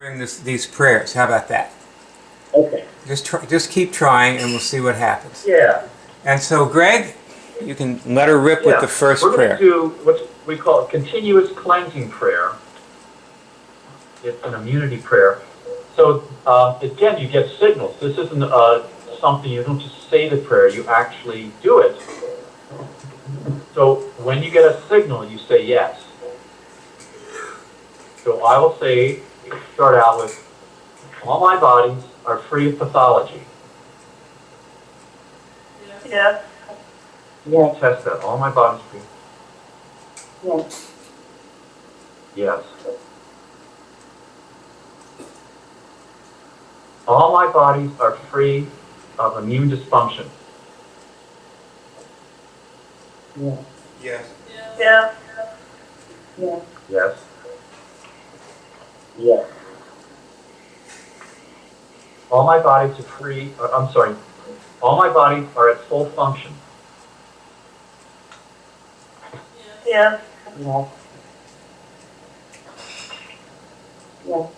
These prayers. How about that? Okay. Just keep trying, and we'll see what happens. Yeah. And so, Greg, you can let her rip with the first prayer. We're going to do what we call a continuous cleansing prayer. It's an immunity prayer. So again, you get signals. This isn't something you don't just say the prayer; you actually do it. So when you get a signal, you say yes. So I will start out with, all my bodies are free of pathology. Yes. Yeah. Test that. All my bodies free. Yes. Yes. All my bodies are free of immune dysfunction. Yeah. Yes. Yeah. Yeah. Yes. Yes. All my bodies are free. All my bodies are at full function. Yes. Yeah. Yes.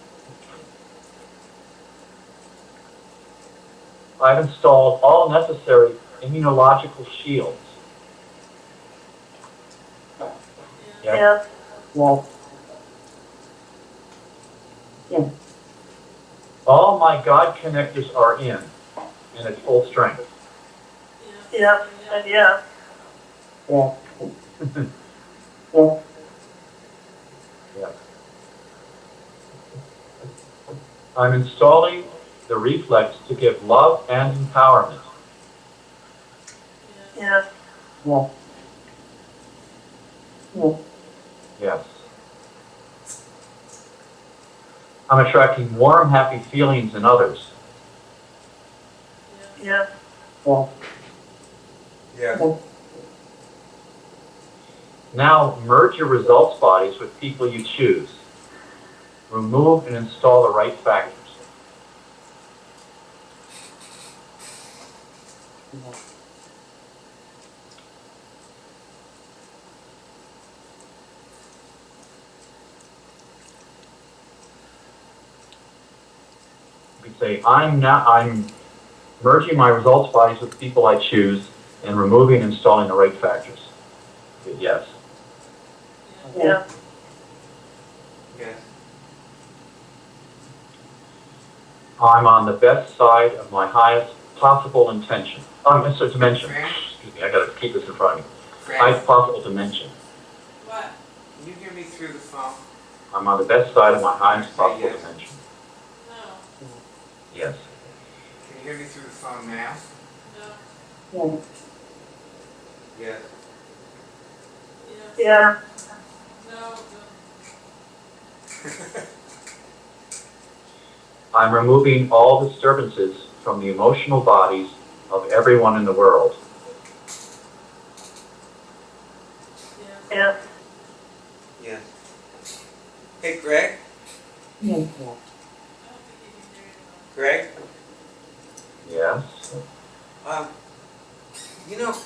I've installed all necessary immunological shields. Yes. Yes. Yes. All my God connectors are in and at full strength. Yes. And yes. Yeah. Yes. Yes. I'm installing the reflex to give love and empowerment. Yes. Yes. Yes. Yes. I'm attracting warm, happy feelings in others. Yes. Yes. Yes. Now merge your results bodies with people you choose. Remove and install the right factors. You can say, I'm merging my results bodies with people I choose and removing and installing the right factors. Yes. Yes. Yes. I'm on the best side of my highest possible intention. Dimension. Excuse me, I gotta keep this in front of me. Highest possible dimension. What? Can you hear me through the phone? I'm on the best side of my highest possible dimension. No. Yes. Can you hear me through the phone now? No. Yes. Yeah. No. I'm removing all disturbances from the emotional bodies of everyone in the world. Yes. Yes. Hey, Greg? Yes. Greg? Yes. You know,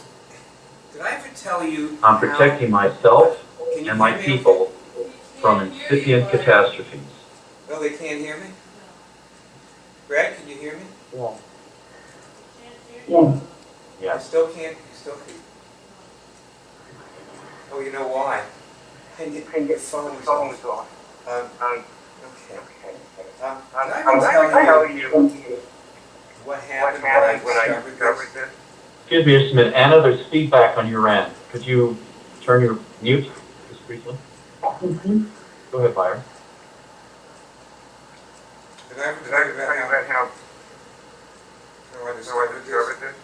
did I ever tell you I'm protecting myself and my people from incipient catastrophes. Oh, they can't hear me? Greg, can you hear me? Yeah. Yes. You Yes. still can't? You still can't? Oh, you know why? And your phone is off. Okay. Did I tell you what happened when I discovered this? Excuse me just a minute. Anna, there's feedback on your end. Could you turn your mute just briefly? Mm-hmm. Go ahead, Byron. Did I ever tell you about how I discovered this?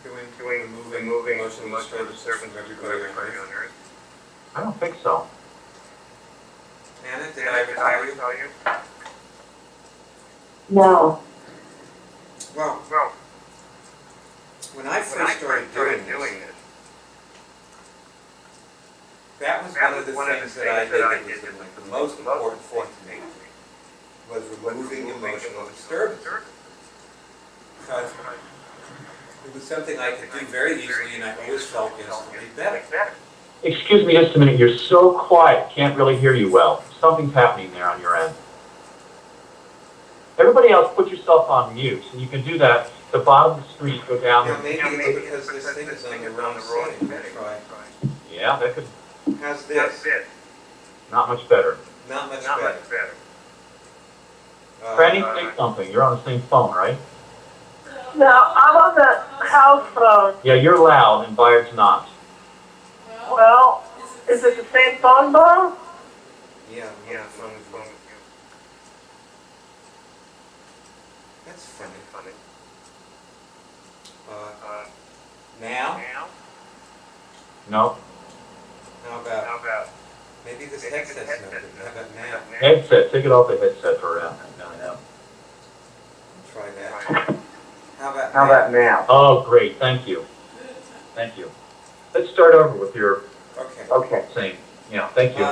Doing removing emotional disturbance from everybody on Earth. I don't think so. Anna, did I ever tell you? No. Well, when I first started doing this, that was one of the things that I did that was like the most important thing to me, was removing emotional disturbance. Because it was something I could do very easily, and I always felt instantly better. Excuse me just a minute, you're so quiet, can't really hear you well. Something's happening there on your end. Everybody else, put yourself on mute, and you can do that. The bottom of the screen, go down. Now, maybe it's because this thing is on the wrong setting. Try. Yeah, that could. How's this? Not much better. Not much better. Franny, say something. You're on the same phone, right? No, I'm on the house phone. Yeah, you're loud, and Bayard's not. Well, is it the same phone, Bob? Yeah, phone. That's funny. Now? No. How about? Maybe this headset's no good. How about now? Headset. Take it off the headset for now. Try that. How about now? Oh, great. Thank you. Thank you. Let's start over with your Okay. saying. Yeah, thank you.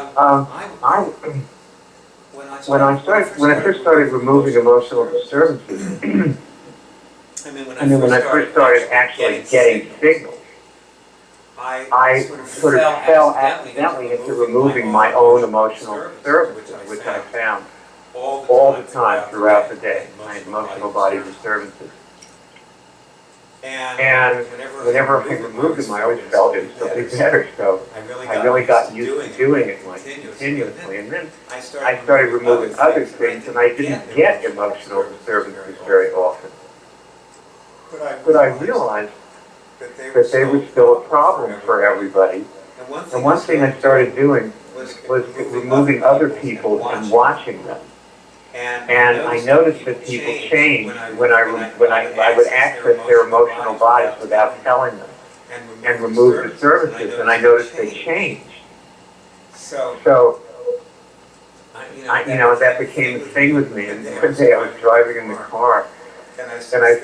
When I first started removing emotional disturbances, when I first started actually getting signals, I sort of fell accidentally into removing my own emotional disturbances, which I found all the time throughout the day, my emotional body disturbances. And whenever I removed them, I always felt it was something better. So I really got used to doing it like continuously. And then I started removing other things, and I didn't get emotional disturbances very often. But I realized that they were still a problem for everybody. And one thing I started doing was removing other people and watching them. And I noticed that people changed when I would access their emotional bodies without telling them and remove the services, and I noticed they changed. So, that became a thing with me. And one day I was driving in the car, and I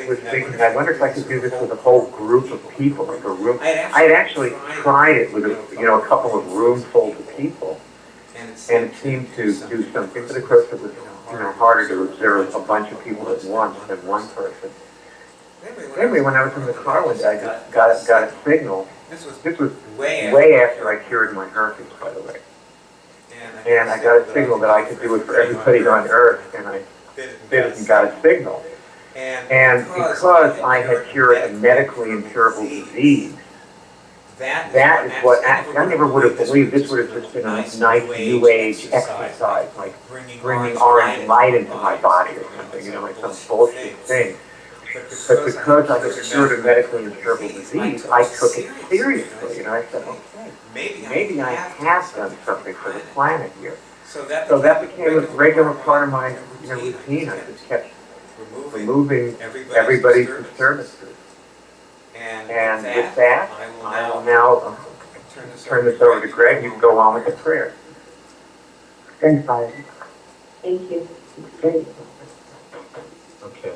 was thinking, I wonder if I could do this with a whole group of people, like a room. I had actually tried it with a couple of roomfuls of people, and it seemed to do something, but of course it was harder to observe a bunch of people at once than one person. Anyway, when I was in the car one day, I just got a signal. This was way after I cured my herpes, by the way. And I got a signal that I could do it for everybody on Earth, and I did it and got a signal. And because I had cured a medically incurable disease, that is what I never would have believed. This would have just been a nice New Age exercise, like bringing orange light into my body or something, like some bullshit thing. But because I had cured a medically incurable disease, I took it seriously, and I said, okay, maybe I have done something for the planet here. So that became a regular part of my routine. I just kept removing everybody's disturbances. And with that, I will now turn this over to Greg. You can go on with the prayer. Thanks, Bob. Thank you. It's great. Okay.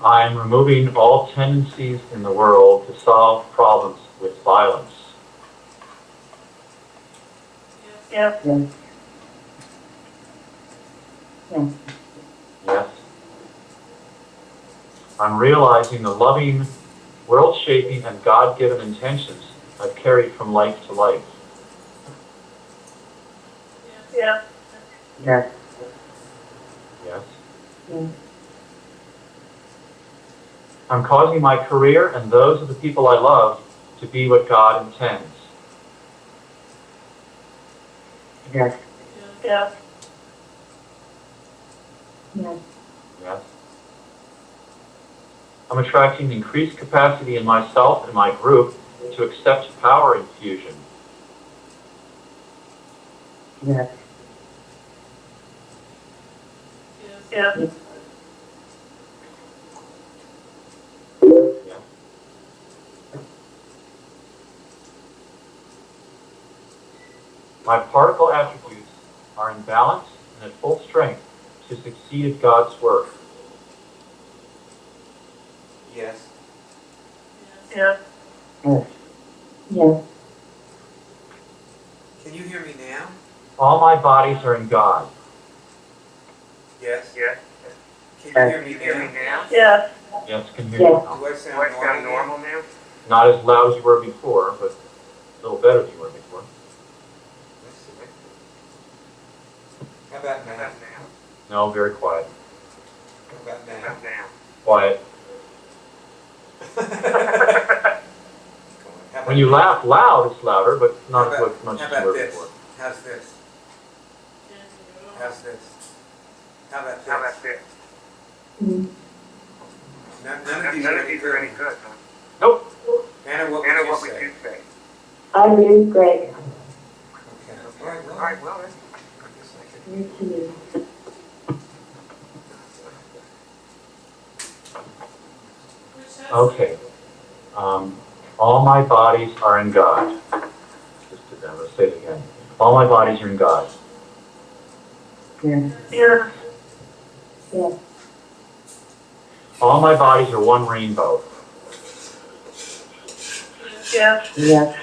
I am removing all tendencies in the world to solve problems with violence. Yes. Yes. Yes. Yes. I'm realizing the loving, world-shaping, and God-given intentions I've carried from life to life. Yes. Yes. Yes. Yes. I'm causing my career and those of the people I love to be what God intends. Yes. Yes. Yes. Yes. I'm attracting increased capacity in myself and my group to accept power infusion. Yes. Yes. Yes. My particle attributes are in balance and at full strength to succeed at God's work. Yes. Yes. Yes. Yes. Can you hear me now? All my bodies are in God. Yes. Can you hear me now? Yes. Yes, can hear you Yes. now. Do I sound normal now? Not as loud as you were before, but a little better than you were before. Let's see. How about now? No, very quiet. How about now? Quiet. Come on, how about When you laugh loud, it's louder, but not How as much how as you about were this? before. How's this? How's this? How about this? Mhm. None of these are any good. Nope. Anna, what would you say? I agree, Greg. Okay. All right, well, then. I guess I can- Me too. Okay. All my bodies are in God. Let's say it again. All my bodies are in God. Yes. Yeah. Yes. All my bodies are one rainbow. Yes. Yes.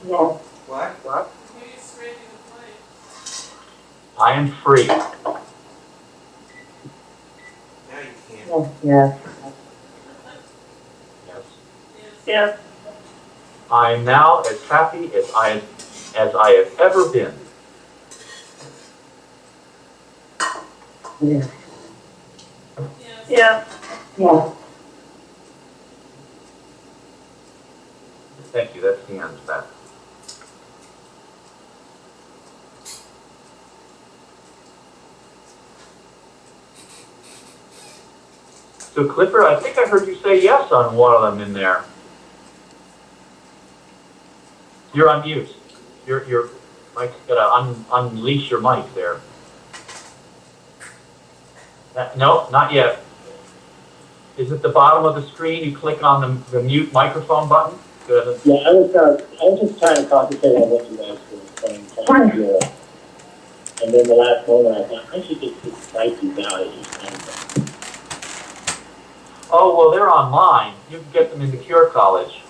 Yes. What? I am free. Now you can't. Yes. Yes. Yes. Yes. I am now as happy as I have ever been. Yes. Yes. Yes. Thank you. That's the end of that. So Clifford, I think I heard you say yes on one of them in there. You're on mute. You're Mike's gotta unleash your mic there. No, not yet. Is it the bottom of the screen? You click on the mute microphone button? Good. Yeah, I was just trying to concentrate on what you guys were saying. And then the last moment I thought, I should just type these out as you send them. Oh, well, they're online. You can get them into Cure College.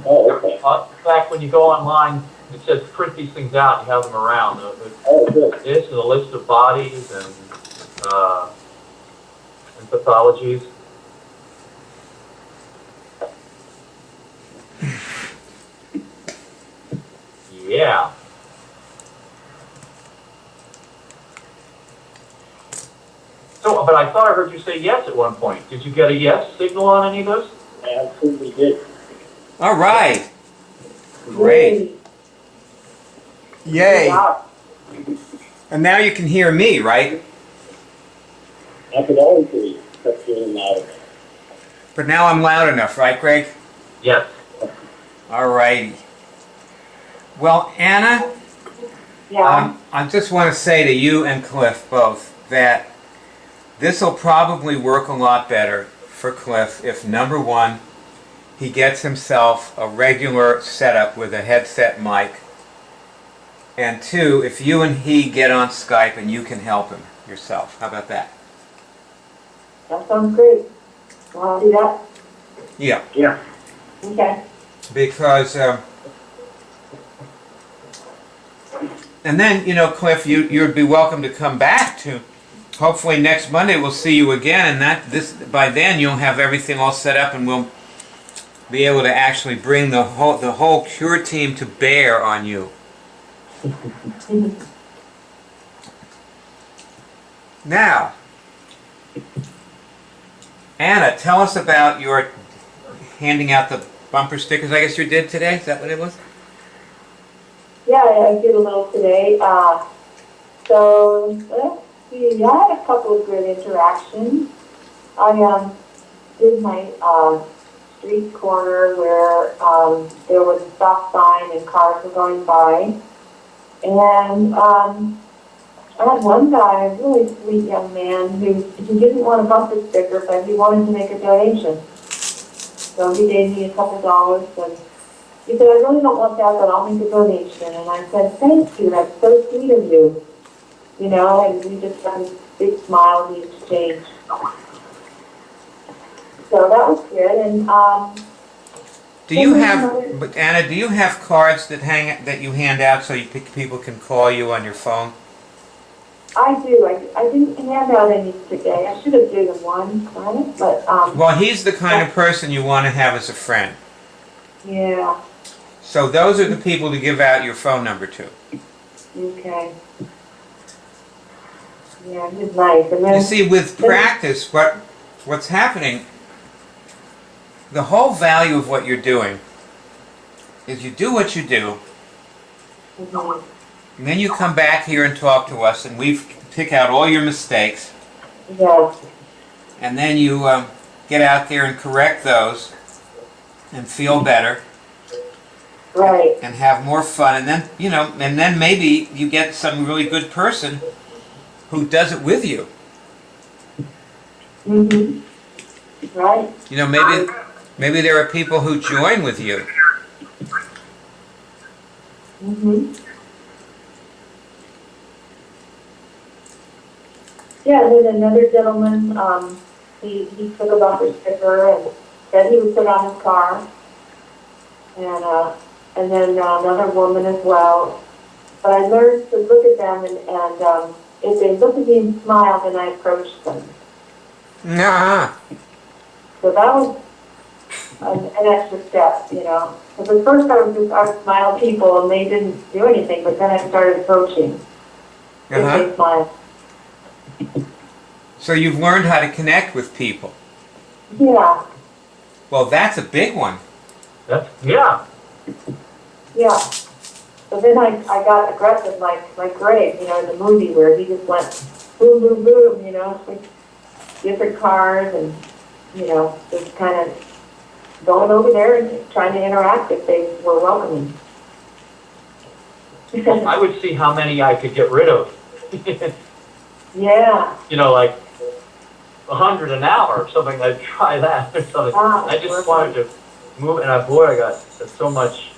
Oh, okay. In fact, when you go online, it says print these things out. You have them around. Oh, good. This and a list of bodies and pathologies. Yeah. So, but I thought I heard you say yes at one point. Did you get a yes signal on any of those? I absolutely did. All right. Great. Yay. And now you can hear me, right? I could always hear you, except you're louder. But now I'm loud enough, right, Greg? Yes. All righty. Well, Anna, Yeah. I just want to say to you and Cliff both that this will probably work a lot better for Cliff if, number one, he gets himself a regular setup with a headset mic, and two, if you and he get on Skype and you can help him yourself. How about that? That sounds great. Want to do that? Yeah. Yeah. Okay. Because, and then, you know, Cliff, you'd be welcome to come back to. Hopefully next Monday we'll see you again, and by then you'll have everything all set up, and we'll be able to actually bring the whole Cure team to bear on you. Now, Anna, tell us about your handing out the bumper stickers. I guess you did today. Is that what it was? Yeah, I did a little today. So let's see. I had a couple of good interactions. I did my street corner where there was a stop sign and cars were going by, and I had one guy, a really sweet young man, who he didn't want a bumper sticker, but he wanted to make a donation. So he gave me a couple dollars, and he said, I really don't want that, but I'll make a donation. And I said, thank you, that's so sweet of you. You know, and we just had a big smile in the exchange. So that was good. And Do you have, but Anna? Do you have cards that you hand out so people can call you on your phone? I do. I didn't hand out any today. I should have given one, right? But, Well, he's the kind of person you want to have as a friend. yeah, So those are the people to give out your phone number to. okay. Yeah, he's nice. And then, You see, with practice, what's happening, the whole value of what you're doing is you do what you do, mhm, and then you come back here and talk to us, and we pick out all your mistakes, yeah, and then you get out there and correct those, and feel better, right. and have more fun, and then, you know, and then maybe you get some really good person who does it with you. Mm-hmm. Right. You know, maybe there are people who join with you. Mm-hmm. Yeah, and then another gentleman, he took a bumper sticker and said he would put on his car. And then another woman as well. But I learned to look at them and if they looked at me and smiled, then I approached them. Nah. So that was an extra step, you know. Because at first I would smile at people and they didn't do anything, but then I started approaching. If they smiled. So you've learned how to connect with people. Yeah, Well, that's a big one. Yeah. yeah. So then I got aggressive like Greg, you know, in the movie where he just went boom, boom, boom, you know, with different cars and, you know, just kind of going over there and trying to interact if they were welcoming. I would see how many I could get rid of. Yeah. You know, like 100 an hour or something. I'd try that or something. Wow, I just perfect. wanted to move, and boy, I got so much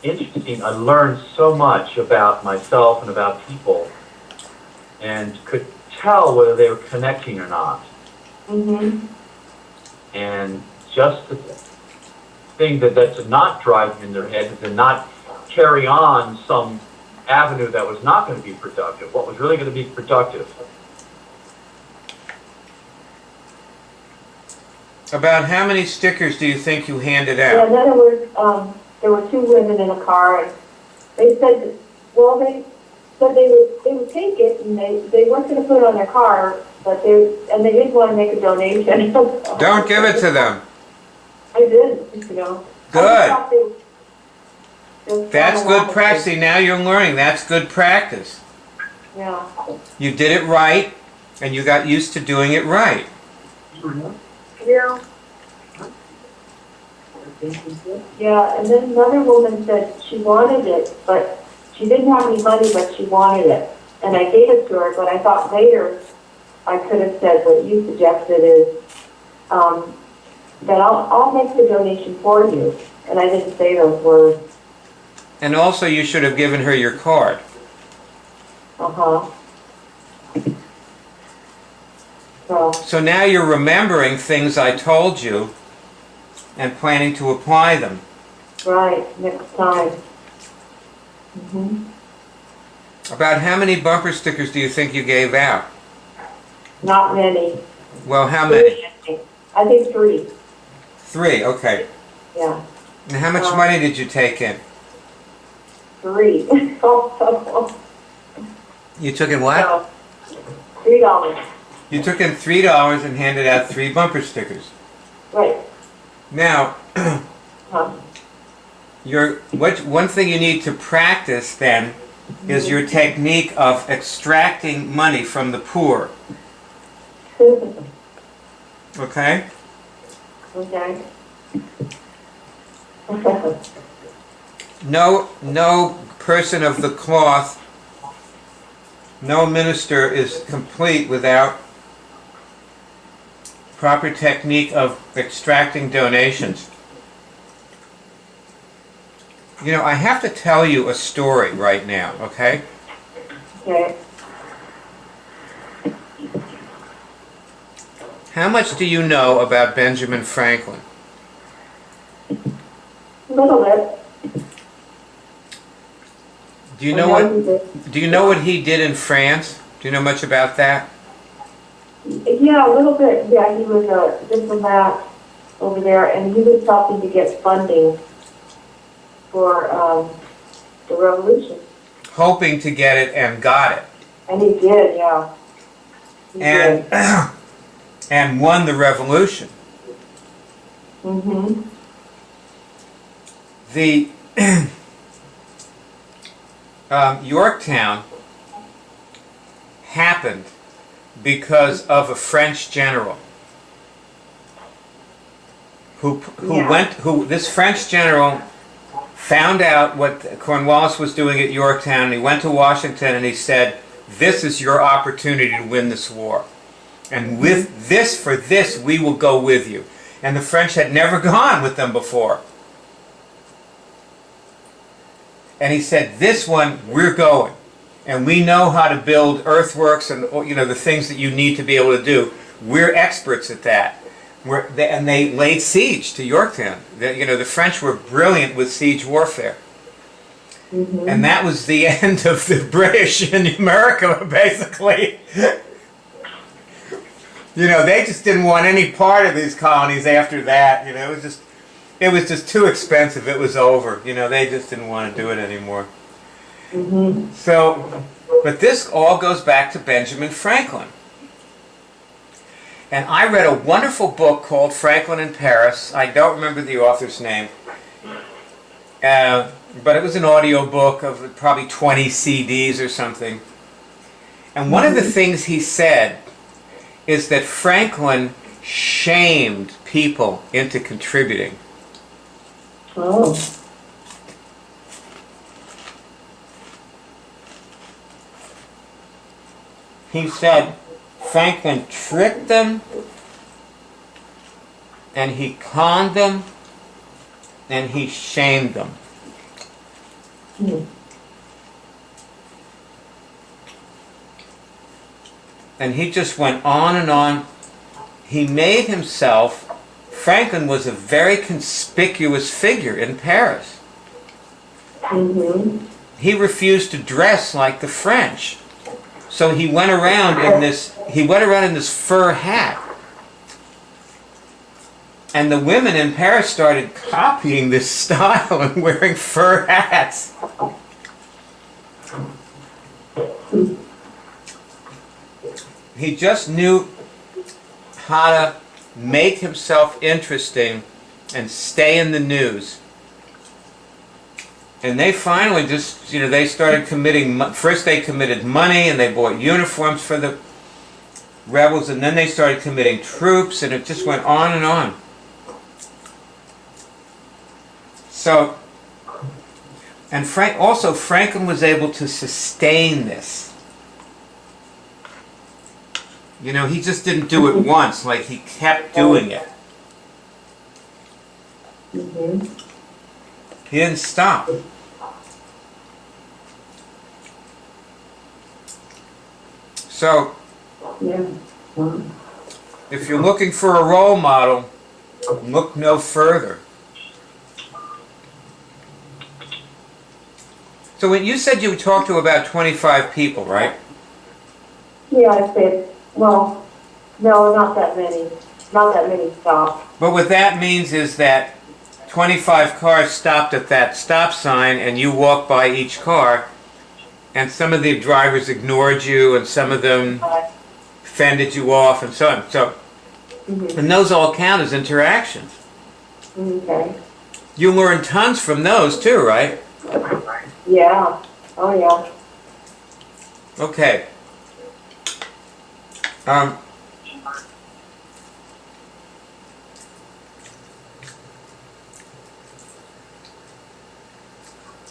interesting. I learned so much about myself and about people, and could tell whether they were connecting or not. Mm-hmm. And just the thing that's not driving in their head is to not carry on some avenue that was not going to be productive. What was really going to be productive? About how many stickers do you think you handed Yeah, out? in other words, there were two women in a car, and they said, well, they said they would take it, and they weren't going to put it on their car, but they did want to make a donation. Don't give it to them. I did, you know. Good. I just thought they That's good practice. See, now you're learning. That's good practice. Yeah. You did it right, and you got used to doing it right. Yeah. Yeah, and then another woman said she wanted it, but she didn't have any money, but she wanted it. And I gave it to her, but I thought later I could have said what you suggested is that I'll make the donation for you. And I didn't say those words. And also, you should have given her your card. Uh-huh. So now you're remembering things I told you and planning to apply them. Right, next time. Mm-hmm. About how many bumper stickers do you think you gave out? Not many. Well, how many? I think 3. 3, okay. Yeah. And how much money did you take in? 3. You took in what? So, $3. You took in $3 and handed out 3 bumper stickers. Right. Now, Huh. one thing you need to practice then is your technique of extracting money from the poor. Okay? Okay. No person of the cloth, no minister is complete without proper technique of extracting donations. You know, I have to tell you a story right now, okay? Okay. How much do you know about Benjamin Franklin? A little bit. Do you I know know he what? did. Do you know what he did in France? Do you know much about that? Yeah, a little bit. Yeah, he was a diplomat over there, and he was helping to get funding for the revolution. Hoping to get it and got it, And he did, yeah. He and did. and won the revolution. Mm-hmm. The Yorktown happened because of a French general who this French general found out what Cornwallis was doing at Yorktown, and he went to Washington and he said, "This is your opportunity to win this war, and with this, for this, we will go with you." And the French had never gone with them before. And he said, "This one, we're going. And we know how to build earthworks and the things that you need to be able to do. We're experts at that." And they laid siege to Yorktown. The French were brilliant with siege warfare. Mm-hmm. And that was the end of the British in America, basically. They just didn't want any part of these colonies after that. It was just too expensive. It was over. They just didn't want to do it anymore. Mm-hmm. So, but this all goes back to Benjamin Franklin. And I read a wonderful book called Franklin in Paris. I don't remember the author's name. But it was an audio book of probably 20 CDs or something. And one of the things he said is that Franklin shamed people into contributing. Oh. He said Franklin tricked them, and he conned them, and he shamed them. Hmm. And he just went on and on. He made himself, Franklin was a very conspicuous figure in Paris. Mm-hmm. He refused to dress like the French. So he went around in this fur hat. And the women in Paris started copying this style and wearing fur hats. He just knew how to make himself interesting and stay in the news. And they finally just, they started first they committed money and they bought uniforms for the rebels, and then they started committing troops, and it just went on and on. So, and Franklin was able to sustain this. He just didn't do it once, like he kept doing it. Mm-hmm. He didn't stop. So, Yeah. Wow. if you're looking for a role model, look no further. So when you said you talked to about 25 people, right? Yeah, I said, well, no, not that many. Not that many stopped. But what that means is that 25 cars stopped at that stop sign, and you walked by each car, and some of the drivers ignored you, and some of them fended you off, and so on. So, Mm-hmm. and those all count as interactions. Okay. You learn tons from those too, right? Yeah. Oh, yeah. Okay.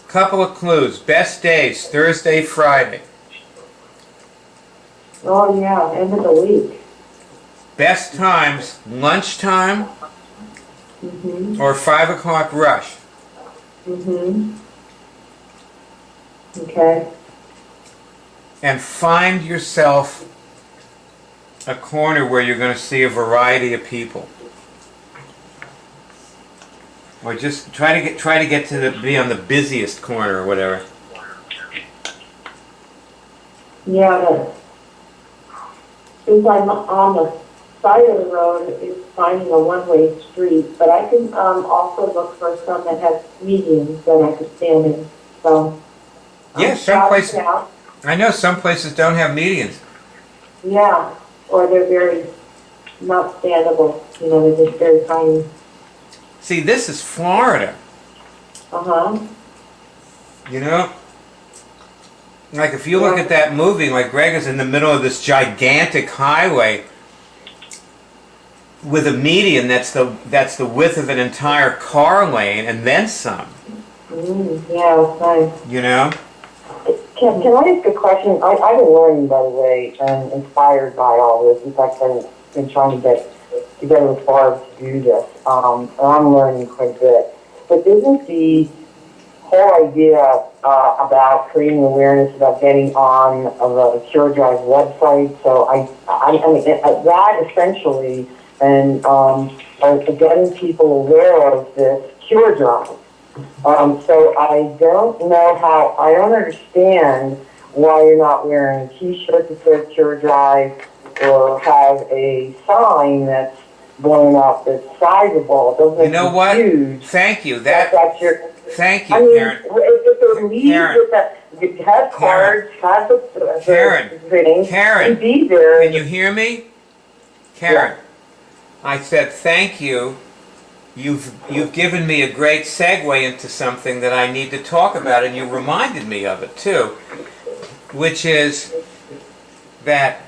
Couple of clues. Best days, Thursday, Friday. Oh, yeah. End of the week. Best times, lunchtime Mm-hmm. or 5 o'clock rush. Mm-hmm. Okay. And find yourself a corner where you're going to see a variety of people. Or just try to get be on the busiest corner or whatever. Yeah, but since I'm on the side of the road, it's finding a one-way street, but I can also look for some that have medians that I could stand in. So Yeah, I'm some trying places, it out. I know some places don't have medians. Yeah, or they're very not standable. You know, they're just very tiny. See, this is Florida, Uh-huh. you know? Like if you look at that movie, like Greg is in the middle of this gigantic highway with a median that's the width of an entire car lane and then some. Yeah, it's nice. You know? Can I ask a question? I've been learning, by the way, and inspired by all this. In fact, I've been trying to get together with Barb to do this. And I'm learning quite a bit. But isn't the whole idea about creating awareness about getting on the Cure Drive website? So I mean, that essentially, and getting people aware of this Cure Drive. So I don't understand why you're not wearing a t-shirt that says Cure Drive or have a sign that's blown up that's sizable. It doesn't You know what? huge. Thank you. That's your... Thank you, I mean, Karen. if they're leads Karen. with that, it has cards, has the Karen. thing, Karen. and be there. Can you hear me? Karen. Yeah. I said thank you. You've given me a great segue into something that I need to talk about, and you reminded me of it too, which is that,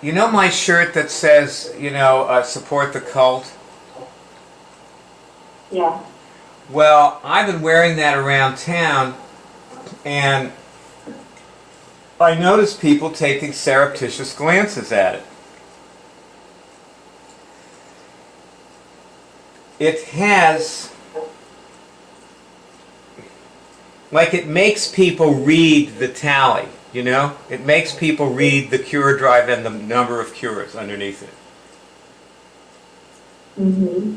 you know my shirt that says, support the cult? Yeah. Well, I've been wearing that around town, and I noticed people taking surreptitious glances at it. It has, like, it makes people read the tally, you know? It makes people read the cure drive and the number of cures underneath it. Mm-hmm.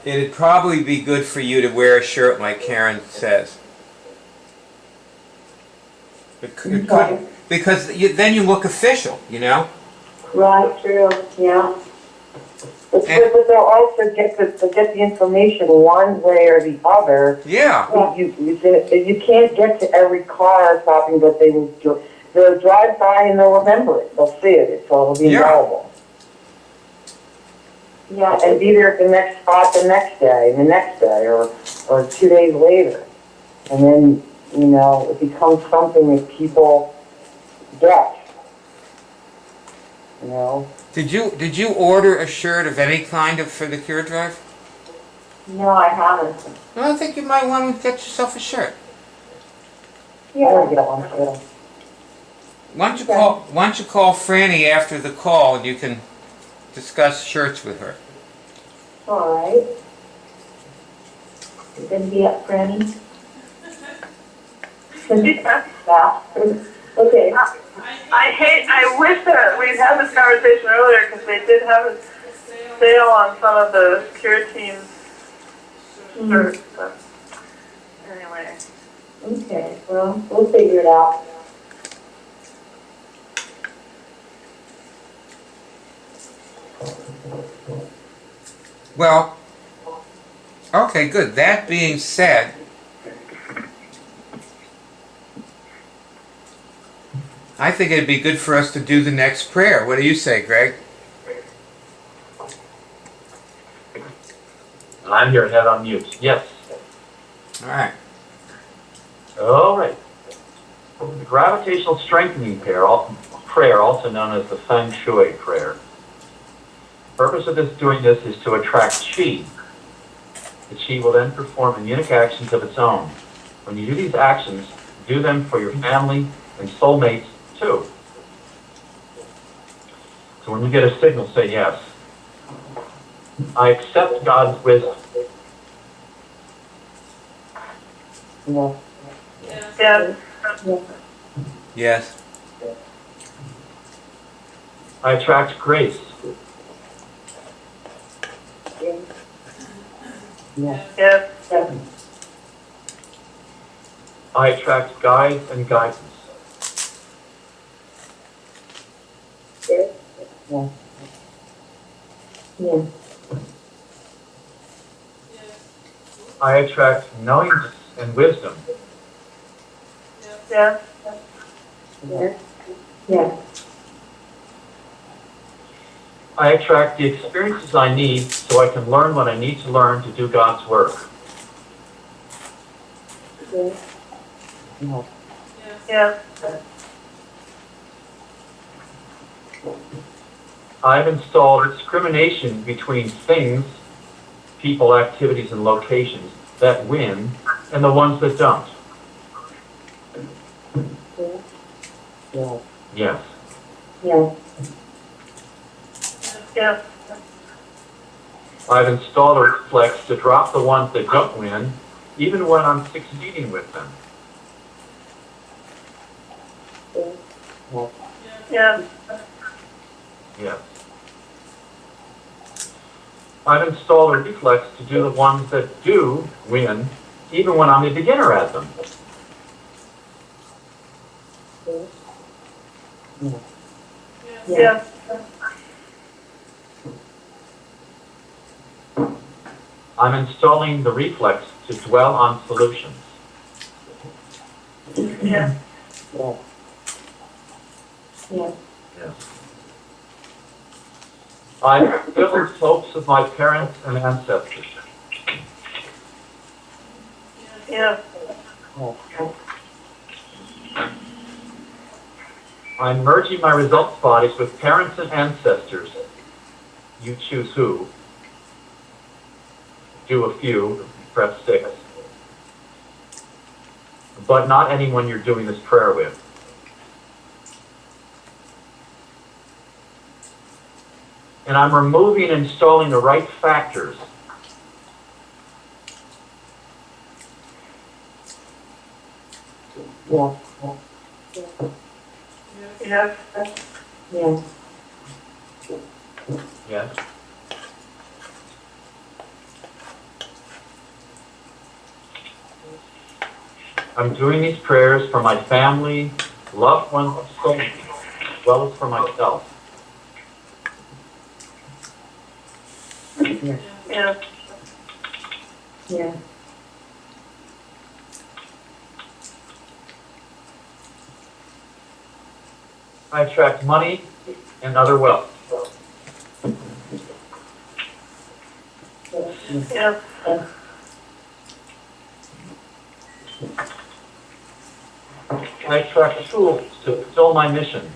It'd probably be good for you to wear a shirt like Karen says. It could, because then you look official, you know? Right, true, yeah. But they'll also get the information one way or the other. Yeah. You can't get to every car stopping, but they'll drive by and they'll remember it. They'll see it, so it'll be available. Yeah. And be there at the next spot the next day, or 2 days later. And then, it becomes something that people get. Did you order a shirt of any kind for the Cure Drive? No, I haven't. Well, I think you might want to get yourself a shirt. Yeah, I'll get one too. Why don't you call Franny after the call and you can discuss shirts with her. All right. You gonna be up, Franny? Yeah. Okay. I wish that we'd had this conversation earlier because they did have a sale on some of the Cure Team's shirts. But anyway. Okay, well, we'll figure it out. Well, okay, good. That being said, I think it'd be good for us to do the next prayer. What do you say, Greg? I'm here, head on mute. Yes. All right. All right. The gravitational strengthening prayer, also known as the Feng Shui prayer. The purpose of doing this is to attract Qi. The Qi will then perform immune actions of its own. When you do these actions, do them for your family and soulmates too. So when you get a signal, say yes. I accept God's wisdom. Yeah. Yes. Yes. I attract grace. Yeah. Yes. I I attract guides and guidance. Yeah. Yeah. I attract knowingness and wisdom. Yes. Yeah. Yeah. I attract the experiences I need so I can learn what I need to learn to do God's work. Yeah. Yeah. Yes. I've installed discrimination between things, people, activities, and locations that win and the ones that don't. Yeah. Yes. Yeah. Yes. I've installed a reflex to drop the ones that don't win, even when I'm succeeding with them. Yes. Yes. I've installed a reflex to do the ones that do win, even when I'm a beginner at them. Yes. I'm installing the reflex to dwell on solutions. Yes. Yeah. Yeah. Yes. I've fulfilled hopes of my parents and ancestors. Yes. I'm merging my results bodies with parents and ancestors. You choose who. Do a few, press 6. But not anyone you're doing this prayer with. And I'm removing and installing the right factors. Yeah. Yes. Yeah. Yes. I'm doing these prayers for my family, loved ones, and soulmates, as well as for myself. Yeah. Yes. Yeah. I attract money and other wealth. Yes. I attract tools to fulfill my mission.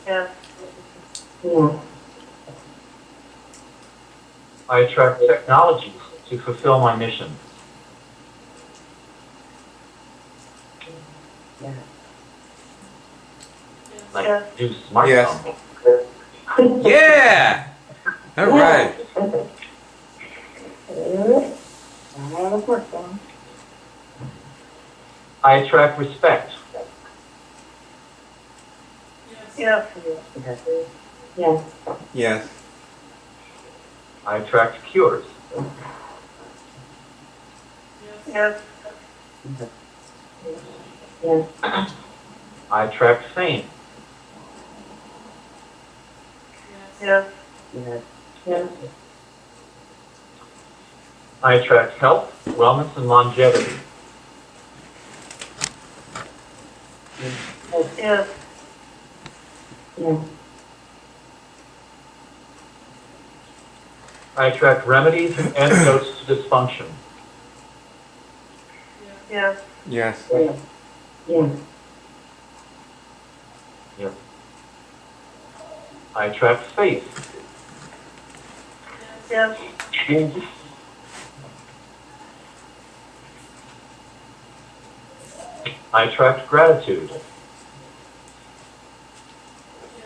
Yes. Yeah. I attract technologies to fulfill my mission. Yeah. Like Yes. do smartphones. Yes. Yeah! All right. I attract respect. Yes. Yeah. Yes. I attract cures. Yes. Yeah. I attract fame. Yes. Yeah. Yeah. I attract health, wellness, and longevity. Yes. Yeah. I attract remedies and antidotes to dysfunction. Yes. Yes. Yeah. Yeah. Yep. I attract faith. Yes. Yeah. I attract gratitude.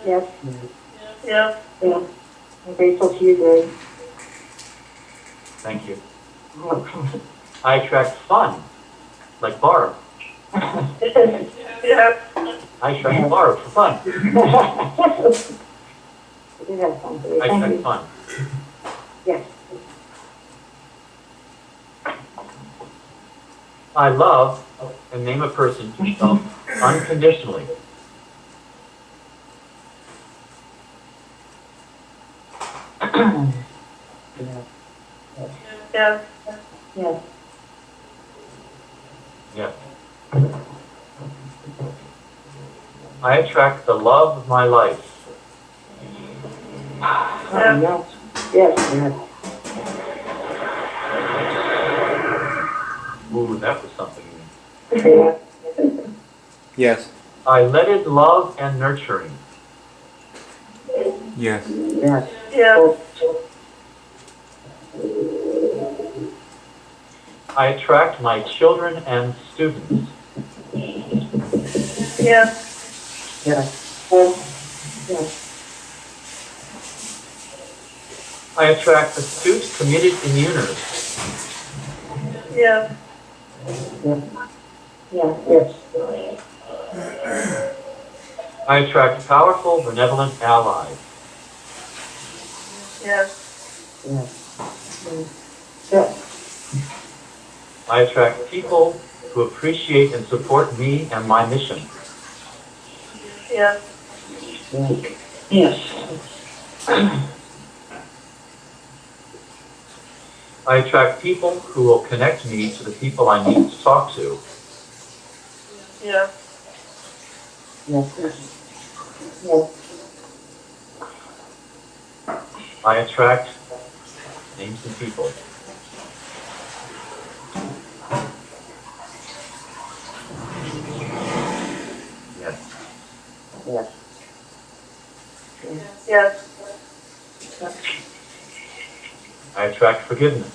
Yes. Yes. Yeah. I'm grateful to you, Greg. Thank you. I attract fun, like Barb. Yes. I attract Barb for fun. You have fun today. I Thank attract you. fun. Yes. I love and name a person unconditionally. Yes. Yes. Yes. I attract the love of my life. Yes. Yes. Yes. Ooh, that was something. Yes. Yes. I let in love and nurturing. Yes. Yes. Yes. I attract my children and students. Yes. Yes. Yes. I attract astute, committed immuners. Yes. Yes. Yes. I attract powerful, benevolent allies. Yes. Yes. I attract people who appreciate and support me and my mission. Yes. Yes. I attract people who will connect me to the people I need to talk to. Yes. Yes. Yes. I attract names and people. Yes. Yes. Yes. I attract forgiveness.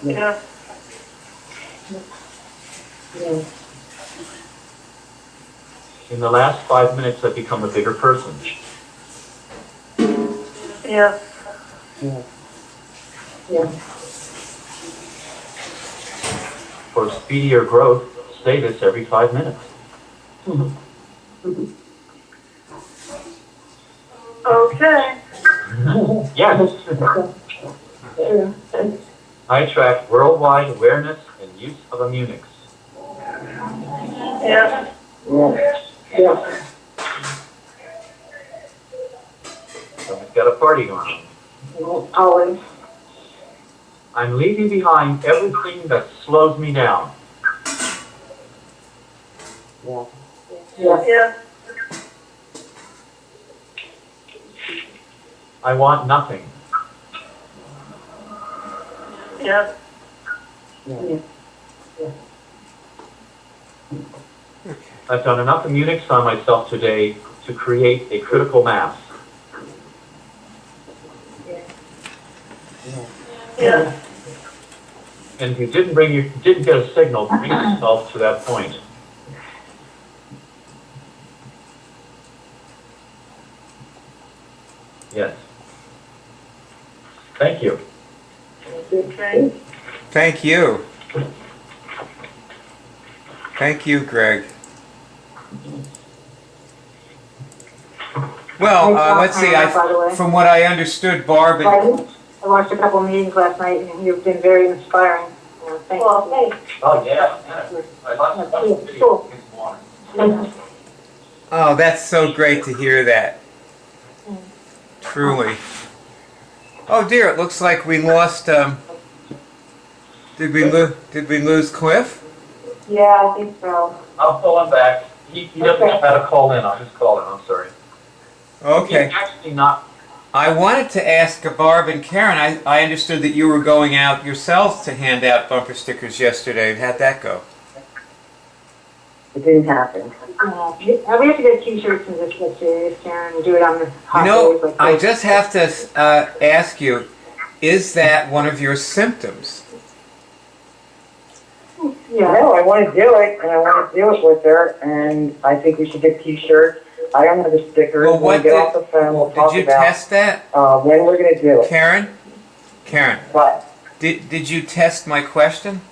Yes. Yes. In the last 5 minutes, I've become a bigger person. Yes. Yes. Yes. For speedier growth, say this every 5 minutes. Okay. Yes. Sure. I attract worldwide awareness and use of immunics. Yes. Yes. Someone's got a party going on. Always. I'm leaving behind everything that slows me down. Yes. Yes. Yes. I want nothing. Yes. Yes. I've done enough immunics on myself today to create a critical mass. Yes. And if you didn't get a signal, bring yourself to that point. Yes. Thank you. Okay. Thank you. Thank you, Greg. Well, let's see. By the way. From what I understood, Barb. Pardon? I watched a couple meetings last night, and you've been very inspiring. Thank Well, you. thanks. Oh, yeah. Cool. Oh, that's so great to hear that. Truly. Oh dear, it looks like we lost. Did we lose Cliff? Yeah, I think so. I'll pull him back. He doesn't know how to call in. I'll just call him. I'm sorry. Okay. He's actually not. I wanted to ask Barb and Karen. I understood that you were going out yourselves to hand out bumper stickers yesterday. How'd that go? It didn't happen. We have to get T-shirts and just get serious, Karen, and do it on the hot You days know, like I this. just have to ask you, is that one of your symptoms? Yeah. No, I want to do it, and I want to do it with her, and I think we should get T-shirts. I don't have the stickers. Well, When what we get off the phone, we'll talk did you about test that, when we're going to do it. Karen? But Did you test my question?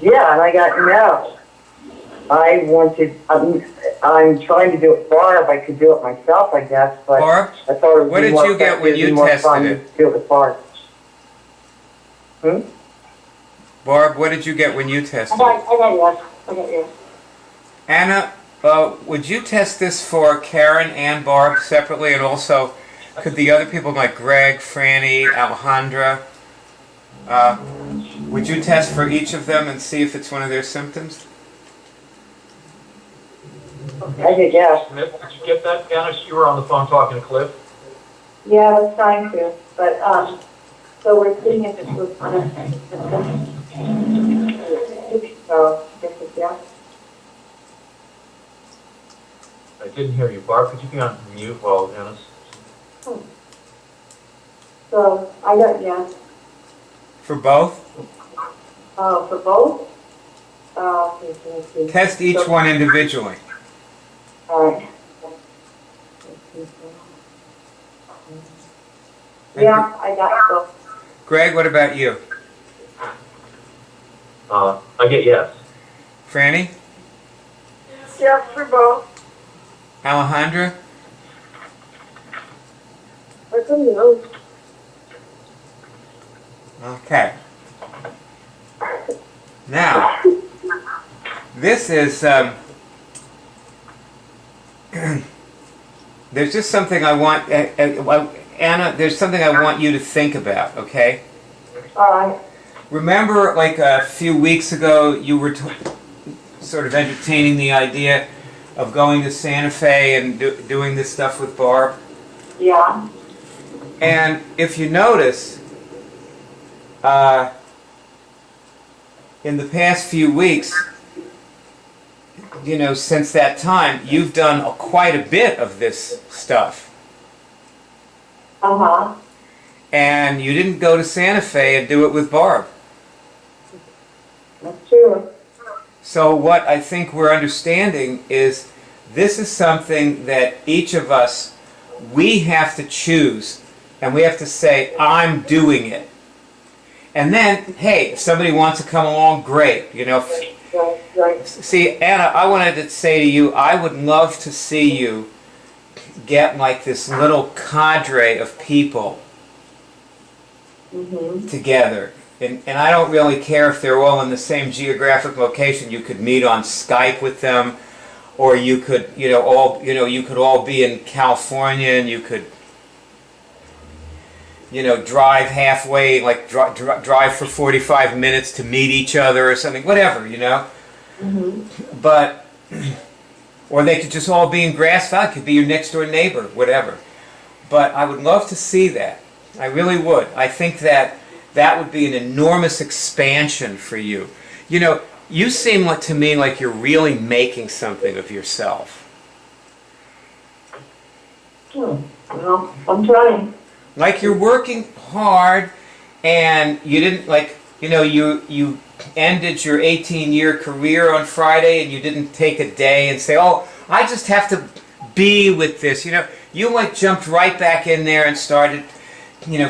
yeah, and I got no. I wanted. I'm trying to do it Barb. I could do it myself, I guess, but Barb, I thought it would what be did more you get when effective you and more tested fun it? to do it with Barb. Barb, what did you get when you I tested? got yes. I got yes. Anna, would you test this for Karen and Barb separately, and also could the other people like Greg, Franny, Alejandra, would you test for each of them and see if it's one of their symptoms? I did, yes. Did you get that, Anna? You were on the phone talking to Cliff. Yeah, I was trying to, but, so we're seeing if it was one of the, so, I guess it's yes. I didn't hear you. Barb, could you be on mute while Anna's... So, I got yes. For both? For both? Let's see. Test each one individually. All right. Yeah, I got both. Greg, what about you? I get yes. Franny? Yes, for both. Alejandra? I don't know. Okay. Now, this is, there's just something I want, Anna, there's something I want you to think about, okay? All right. Remember, like a few weeks ago, you were sort of entertaining the idea of going to Santa Fe and doing this stuff with Barb? Yeah. And if you notice, in the past few weeks, you know, since that time, you've done quite a bit of this stuff. Uh-huh. And you didn't go to Santa Fe and do it with Barb. That's true. So what I think we're understanding is this is something that each of us, we have to choose, and we have to say, I'm doing it. And then, hey, if somebody wants to come along, great. You know, Right. see, Anna, I wanted to say to you, I would love to see you get like this little cadre of people together. And I don't really care if they're all in the same geographic location. You could meet on Skype with them, or you could, you could all be in California, and you could, drive halfway, like drive for 45 minutes to meet each other or something, whatever, But, or they could just all be in Grass Valley. It could be your next door neighbor, whatever. But I would love to see that. I really would. I think that would be an enormous expansion for you. You seem like, to me, like you're really making something of yourself. Well, I'm trying. Like you're working hard, and you didn't, like, you ended your 18-year career on Friday, and you didn't take a day and say, oh, I just have to be with this. You like jumped right back in there and started,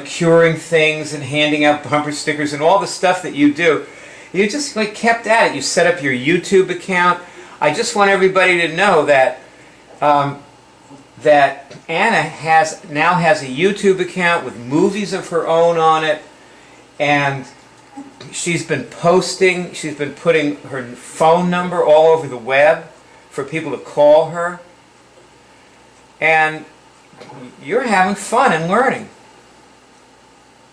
curing things and handing out bumper stickers and all the stuff that you do. You just like kept at it. You set up your YouTube account. I just want everybody to know that that Anna now has a YouTube account with movies of her own on it, and she's been posting, she's been putting her phone number all over the web for people to call her, and you're having fun and learning.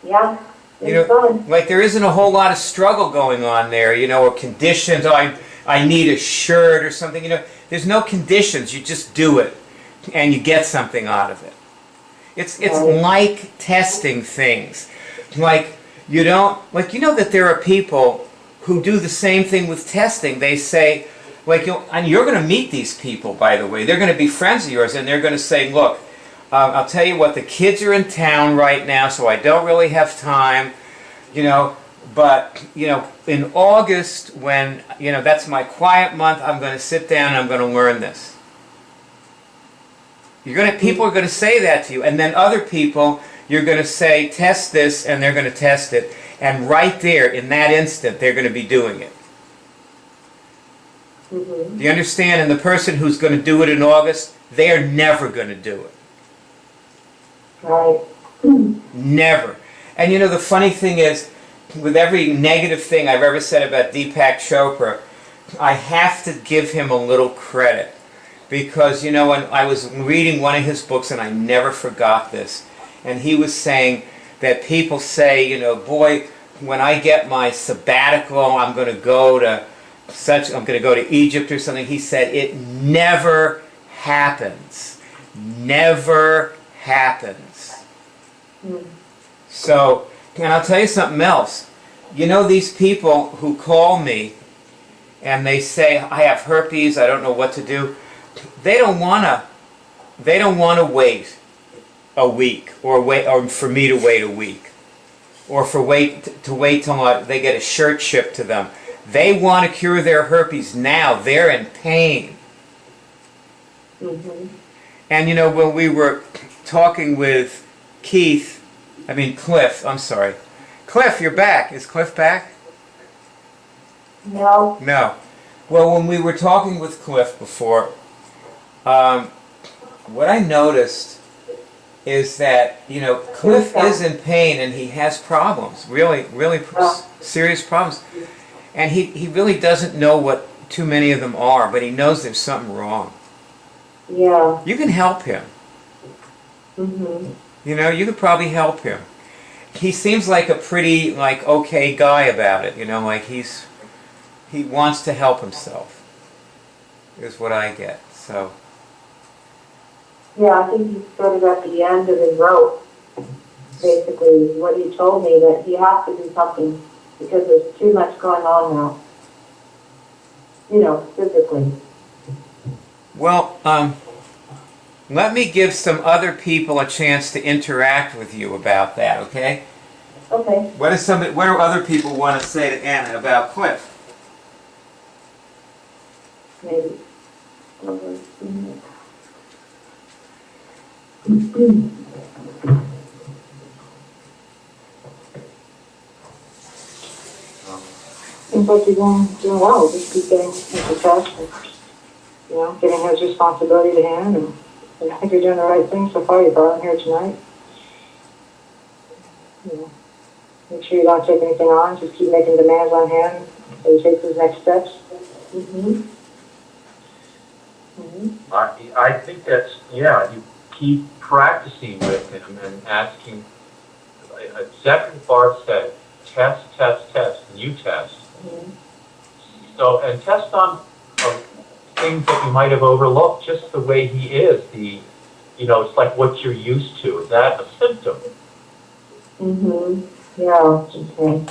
Yeah. It's fun. Like there isn't a whole lot of struggle going on there, or conditions. Oh, I need a shirt or something. There's no conditions. You just do it, and you get something out of it. It's like testing things. Like that there are people who do the same thing with testing. They say, and you're going to meet these people, by the way. They're going to be friends of yours, and they're going to say, look, I'll tell you what, the kids are in town right now, so I don't really have time, but, in August, when, that's my quiet month, I'm going to sit down and I'm going to learn this. People are going to say that to you, and then other people, you're going to say, test this, and they're going to test it, and right there, in that instant, they're going to be doing it. Do you understand? And the person who's going to do it in August, they are never going to do it. Right. Never. And the funny thing is, with every negative thing I've ever said about Deepak Chopra, I have to give him a little credit. Because, you know, when I was reading one of his books, and I never forgot this, and he was saying that people say, you know, boy, when I get my sabbatical, I'm going to go to Egypt or something. He said, it never happens. Never happens. So, and I'll tell you something else. You know, these people who call me and they say, I have herpes, I don't know what to do. They don't want to wait a week, or for me to wait a week, or to wait till they get a shirt shipped to them. They want to cure their herpes now. They're in pain. Mm-hmm. And you know, when we were talking with Cliff, I'm sorry. Cliff, you're back. Is Cliff back? No. No. Well, when we were talking with Cliff before, what I noticed is that, you know, Cliff is in pain and he has problems, really serious problems. And he really doesn't know what too many of them are, but he knows there's something wrong. Yeah. You can help him. Mm-hmm. You know, you could probably help him. He seems like a pretty, okay guy about it, you know, he wants to help himself, is what I get, so. Yeah, I think he's sort of at the end of his rope, basically, is what he told me, that he has to do something because there's too much going on now, you know, physically. Well, let me give some other people a chance to interact with you about that, okay? Okay. What do other people want to say to Anna about Cliff? Maybe. Seems like you're doing well. Just keep getting into touch and, you know, giving his responsibility to him. And I think you're doing the right thing so far. You brought him here tonight. You know, make sure you don't take anything on. Just keep making demands on him so he takes his next steps. Mm-hmm. Mm-hmm. I think that's, yeah, you keep practicing with him and asking, exactly what Barb said, test, and you test. Mm-hmm. So, and test on things that you might have overlooked, just the way he is, you know, it's like what you're used to. Is that a symptom? Mm-hmm. Yeah, okay.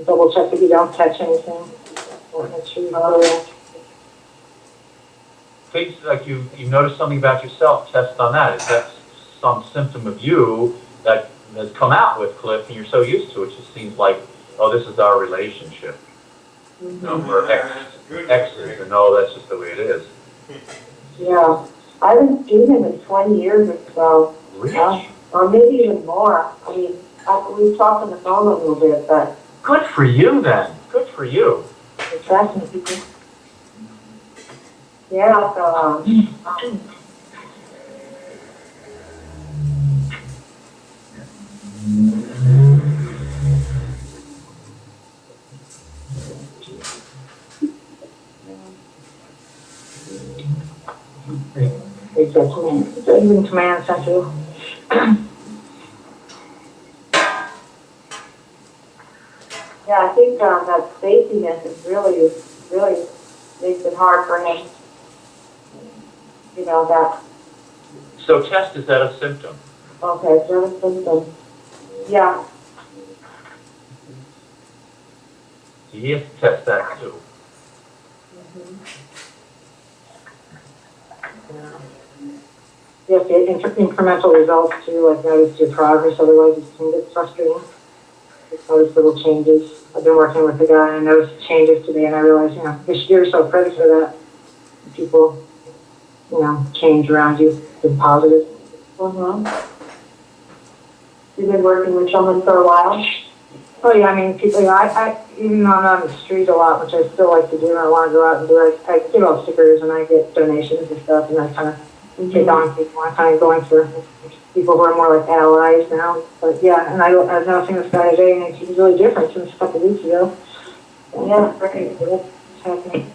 Double check that you don't catch anything. Make sure you know. Things like you notice something about yourself, test on that. Is that some symptom of you that has come out with Cliff and you're so used to it? It just seems like, oh, this is our relationship. Mm-hmm. No, we're exes, and no, that's just the way it is. Yeah. I haven't seen him in 20 years or so. Really? Or maybe even more. I mean, we've talked on the phone a little bit, but... Good for you, then. Good for you. It's fascinating. Yeah, so, Even command center. yeah, I think that safetiness is really makes it hard for him. You know, that, So test, is that a symptom? okay, so that's symptom. Yeah. He has to test that too. Mm-hmm. You have to get incremental results too, like notice your progress, otherwise it can get frustrating. Just notice little changes. I've been working with a guy and I noticed changes today and I realized, you know, you should give yourself credit for that. People, you know, change around you, be positive. Uh-huh. You've been working with someone for a while? Oh yeah, I mean, people, you know, I even though I'm not on the street a lot, which I still like to do, and I want to go out and do it, I give out stickers and I get donations and stuff, and I kind of take on people. I'm kind of going for people who are more like allies now. But yeah, and I was noticing this guy today, and it's really different since a couple of weeks ago. Yeah, right. What's happening?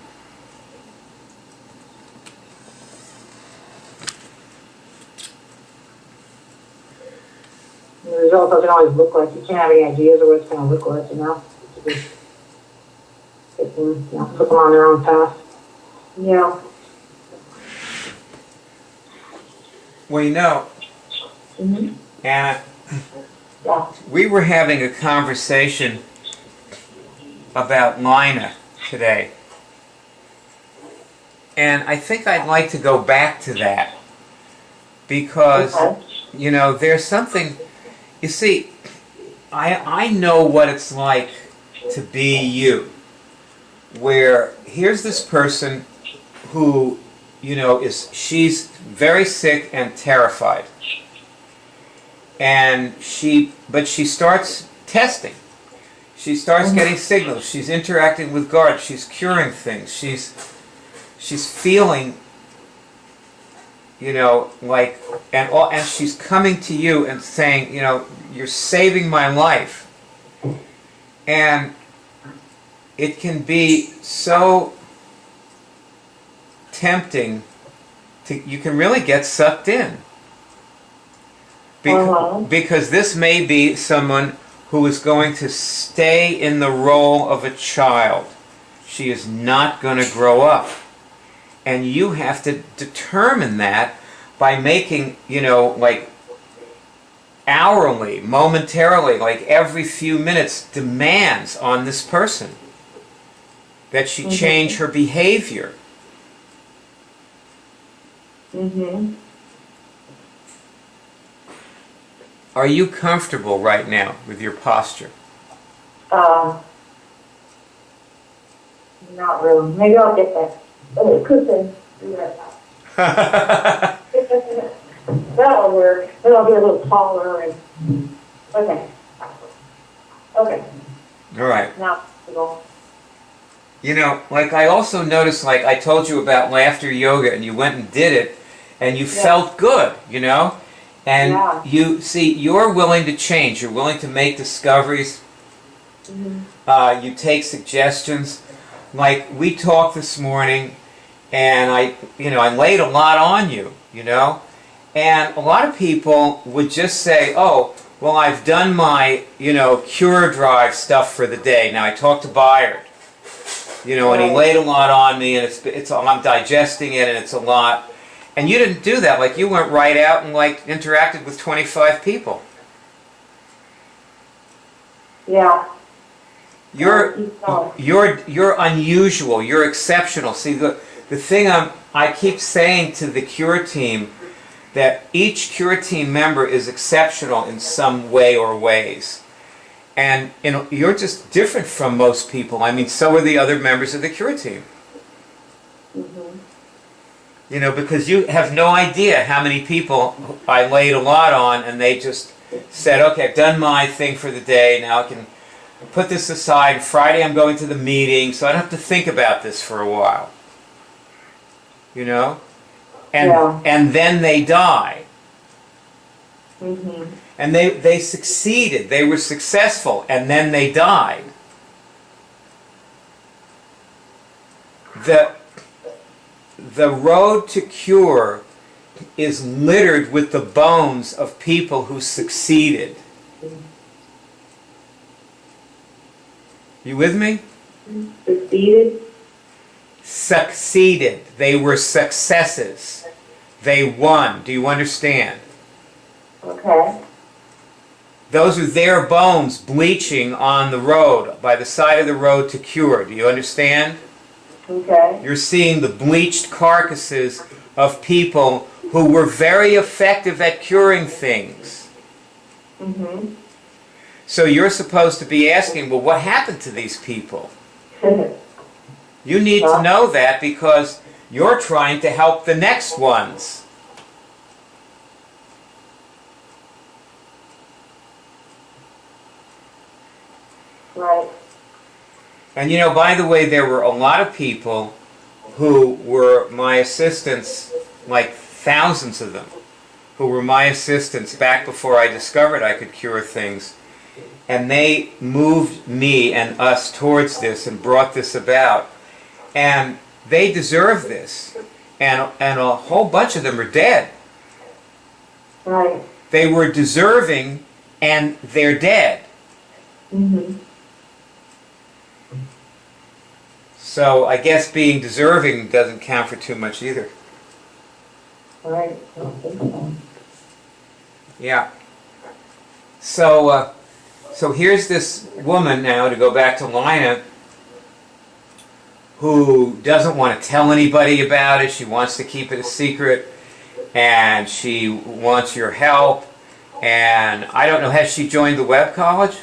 And the result doesn't always look like, you can't have any ideas of what it's going to look like, you know? Just put them on their own path. Yeah. Well, you know, Mm-hmm. Anna, Yeah. we were having a conversation about Lina today. And I think I'd like to go back to that. Because, Okay. you know, there's something, you see, I know what it's like to be you. Where here's this person who, you know, she's very sick and terrified. And but she starts testing. She starts getting signals. She's interacting with guards. She's curing things. She's feeling, you know, like, and she's coming to you and saying, you know, you're saving my life. And it can be so tempting you can really get sucked in. Because this may be someone who is going to stay in the role of a child. She is not going to grow up. And you have to determine that by making, you know, like hourly, momentarily, like every few minutes, demands on this person that she change her behavior. Mm-hmm. Are you comfortable right now with your posture? Not really. Maybe I'll get that. Oh, cushion. That'll work. Then I'll be a little taller and. Okay. Okay. All right. Now we go. You know, like I also noticed, like I told you about laughter yoga, and you went and did it, and you felt good, you know? And you see, you're willing to change. You're willing to make discoveries. You take suggestions. Like we talked this morning, and I laid a lot on you, you know? And a lot of people would just say, oh, well, I've done my, you know, Cure Drive stuff for the day. Now, I talked to Byard, you know, and he laid a lot on me, and I'm digesting it, and it's a lot. And you didn't do that. Like, you went right out and, like, interacted with 25 people. Yeah. You're unusual. You're exceptional. See, the thing I keep saying to the Cure team, that each Cure team member is exceptional in some way or ways. And you know, you're just different from most people. I mean, so are the other members of the Cure team. You know, because you have no idea how many people I laid a lot on, and they just said, okay, I've done my thing for the day, now I can put this aside. Friday I'm going to the meeting, so I don't have to think about this for a while. You know? And then they die. And they succeeded, they were successful, and then they died. The road to cure is littered with the bones of people who succeeded. You with me? Succeeded? Succeeded. They were successes. They won. Do you understand? Okay. Those are their bones bleaching on the road, by the side of the road to cure. Do you understand? Okay. You're seeing the bleached carcasses of people who were very effective at curing things. So you're supposed to be asking, well, what happened to these people? You need to know that because you're trying to help the next ones. Right. And you know, by the way, there were a lot of people who were my assistants like thousands of them, who were my assistants back before I discovered I could cure things. And they moved me and us towards this and brought this about. And they deserve this. And a whole bunch of them are dead. Right. They were deserving and they're dead. Mm-hmm. So I guess being deserving doesn't count for too much either. Right. I don't think so. Yeah. So here's this woman now, to go back to Lina, who doesn't want to tell anybody about it. She wants to keep it a secret, and she wants your help. And I don't know, has she joined the web college?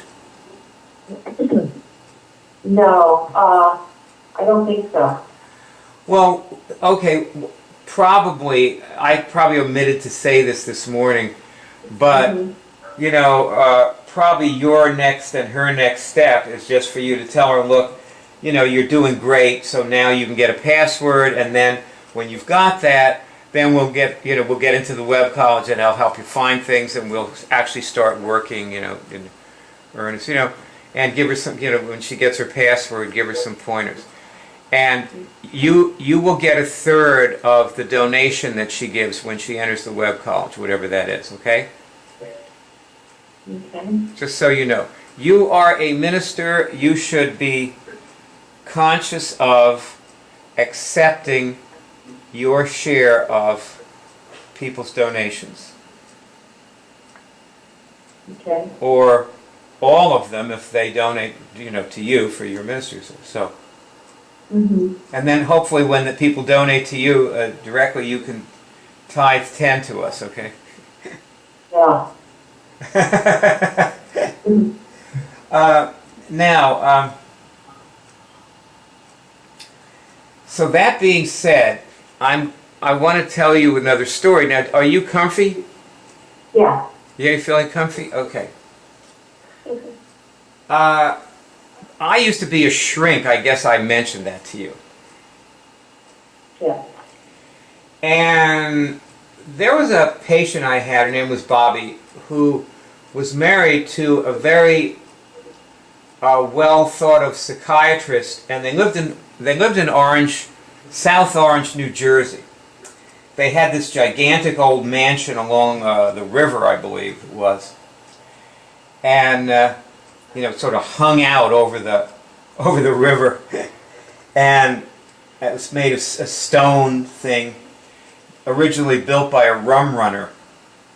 No, I don't think so. Well, okay, probably, I probably omitted to say this morning, but, you know, probably your next and her next step is just for you to tell her, look, you know, you're doing great, so now you can get a password, and then when you've got that, then we'll get into the web college, and I'll help you find things, and we'll actually start working, you know, in earnest, you know, and give her some, you know, when she gets her password, give her some pointers. And you will get a third of the donation that she gives when she enters the web college, whatever that is, okay? Okay. Just so you know. You are a minister. You should be conscious of accepting your share of people's donations. Okay. Or all of them if they donate, you know, to you for your ministers. So. Mm-hmm. And then hopefully when the people donate to you directly, you can tithe 10 to us, okay? Yeah. Now, so that being said, I want to tell you another story. Now, are you comfy? Yeah. You feeling comfy? Okay. I used to be a shrink. I guess I mentioned that to you. Yeah. And there was a patient I had, her name was Bobby, who was married to a very well thought of psychiatrist, and they lived in Orange, South Orange, New Jersey. They had this gigantic old mansion along the river, I believe it was, and you know, sort of hung out over the river, and it was made of a stone thing, originally built by a rum runner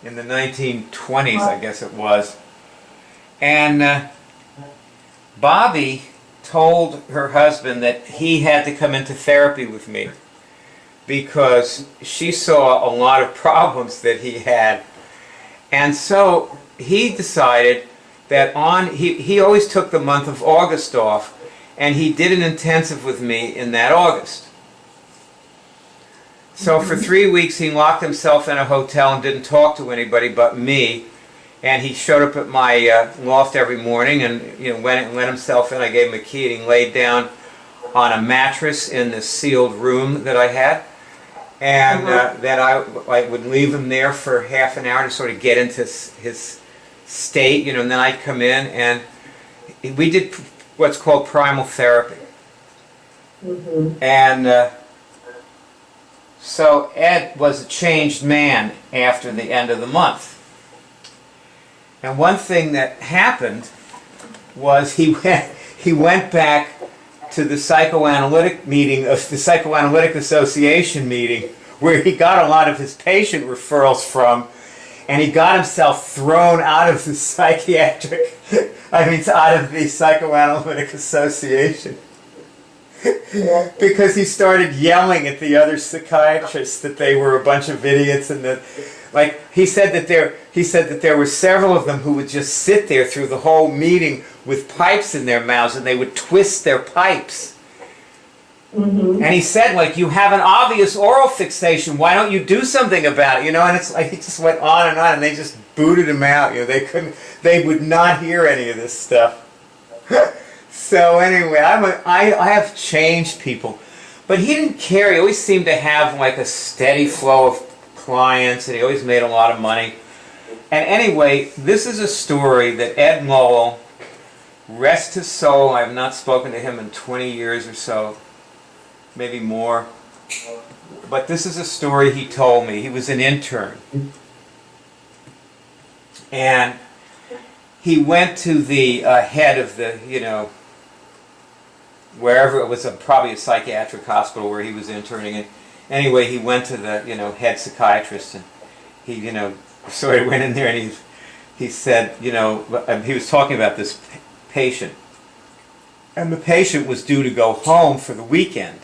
in the 1920s, I guess it was. And Bobby told her husband that he had to come into therapy with me because she saw a lot of problems that he had. And so he decided that he always took the month of August off, and he did an intensive with me in that August. So for 3 weeks he locked himself in a hotel and didn't talk to anybody but me, and he showed up at my loft every morning and, you know, went and let himself in. I gave him a key, and he laid down on a mattress in this sealed room that I had, and then I would leave him there for half an hour to sort of get into his state, you know, and then I'd come in, and we did what's called primal therapy. And so Ed was a changed man after the end of the month. And one thing that happened was he went back to the psychoanalytic meeting of the Psychoanalytic Association meeting, where he got a lot of his patient referrals from, and he got himself thrown out of the out of the Psychoanalytic Association. Because he started yelling at the other psychiatrists that they were a bunch of idiots, and that, like, he said that there were several of them who would just sit there through the whole meeting with pipes in their mouths, and they would twist their pipes. And he said, like, you have an obvious oral fixation. Why don't you do something about it? You know, and it's like he just went on, and they just booted him out. You know, they would not hear any of this stuff. So anyway, I have changed people, but he didn't care. He always seemed to have like a steady flow of clients, and he always made a lot of money. And anyway, this is a story that Ed Lowell, rest his soul, I have not spoken to him in 20 years or so, maybe more. But this is a story he told me. He was an intern. And he went to the head of the, wherever it was, probably a psychiatric hospital where he was interning. And anyway, he went to the, head psychiatrist, and he, sort of went in there, and he said, he was talking about this patient. And the patient was due to go home for the weekend.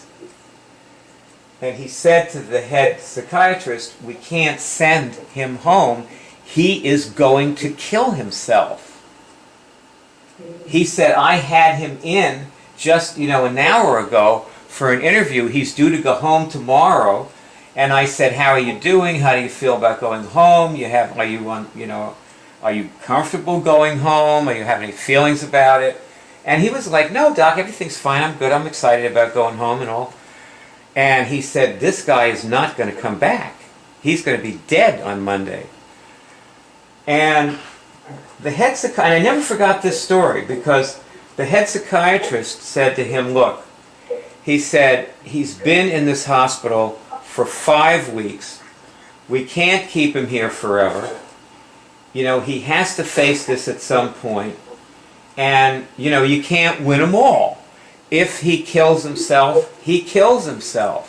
And he said to the head psychiatrist, we can't send him home. He is going to kill himself. He said, I had him in just, an hour ago for an interview. He's due to go home tomorrow. And I said, how are you doing? How do you feel about going home? Are you comfortable going home? Are you having any feelings about it? And he was like, no, doc, everything's fine. I'm good. I'm excited about going home and all. And he said, this guy is not going to come back. He's going to be dead on Monday. And the head psychiatrist, and I never forgot this story, because the head psychiatrist said to him, look, he said, he's been in this hospital for 5 weeks. We can't keep him here forever. He has to face this at some point. And, you can't win them all. If he kills himself, he kills himself.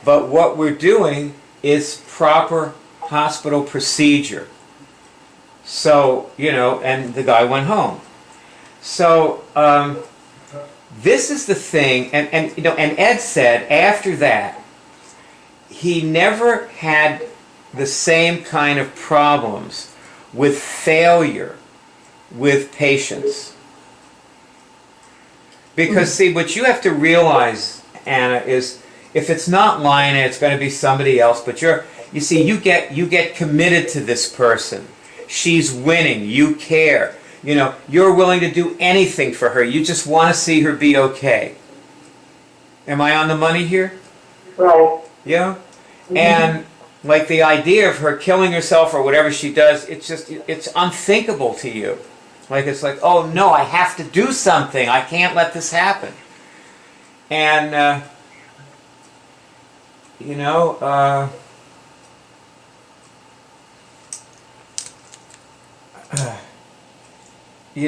But what we're doing is proper hospital procedure. So, and the guy went home. So, this is the thing, and Ed said after that, he never had the same kind of problems with failure with patients. Because, see, what you have to realize, Anna, is if it's not Lina, it's going to be somebody else. But you get committed to this person. She's winning. You care. You're willing to do anything for her. You just want to see her be okay. Am I on the money here? Right. Yeah. And like the idea of her killing herself or whatever she does, it's unthinkable to you. It's like, oh no, I have to do something. I can't let this happen. And,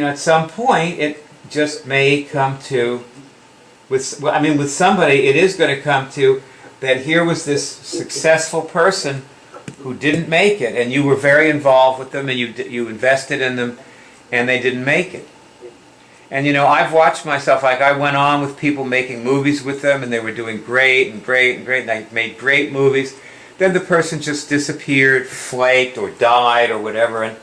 at some point, it just may come to, with somebody, it is going to come to that here was this successful person who didn't make it, and you were very involved with them, and you invested in them, and they didn't make it. And I've watched myself, I went on with people making movies with them, and they were doing great and great and great, and they made great movies. Then the person just disappeared, flaked, or died, or whatever,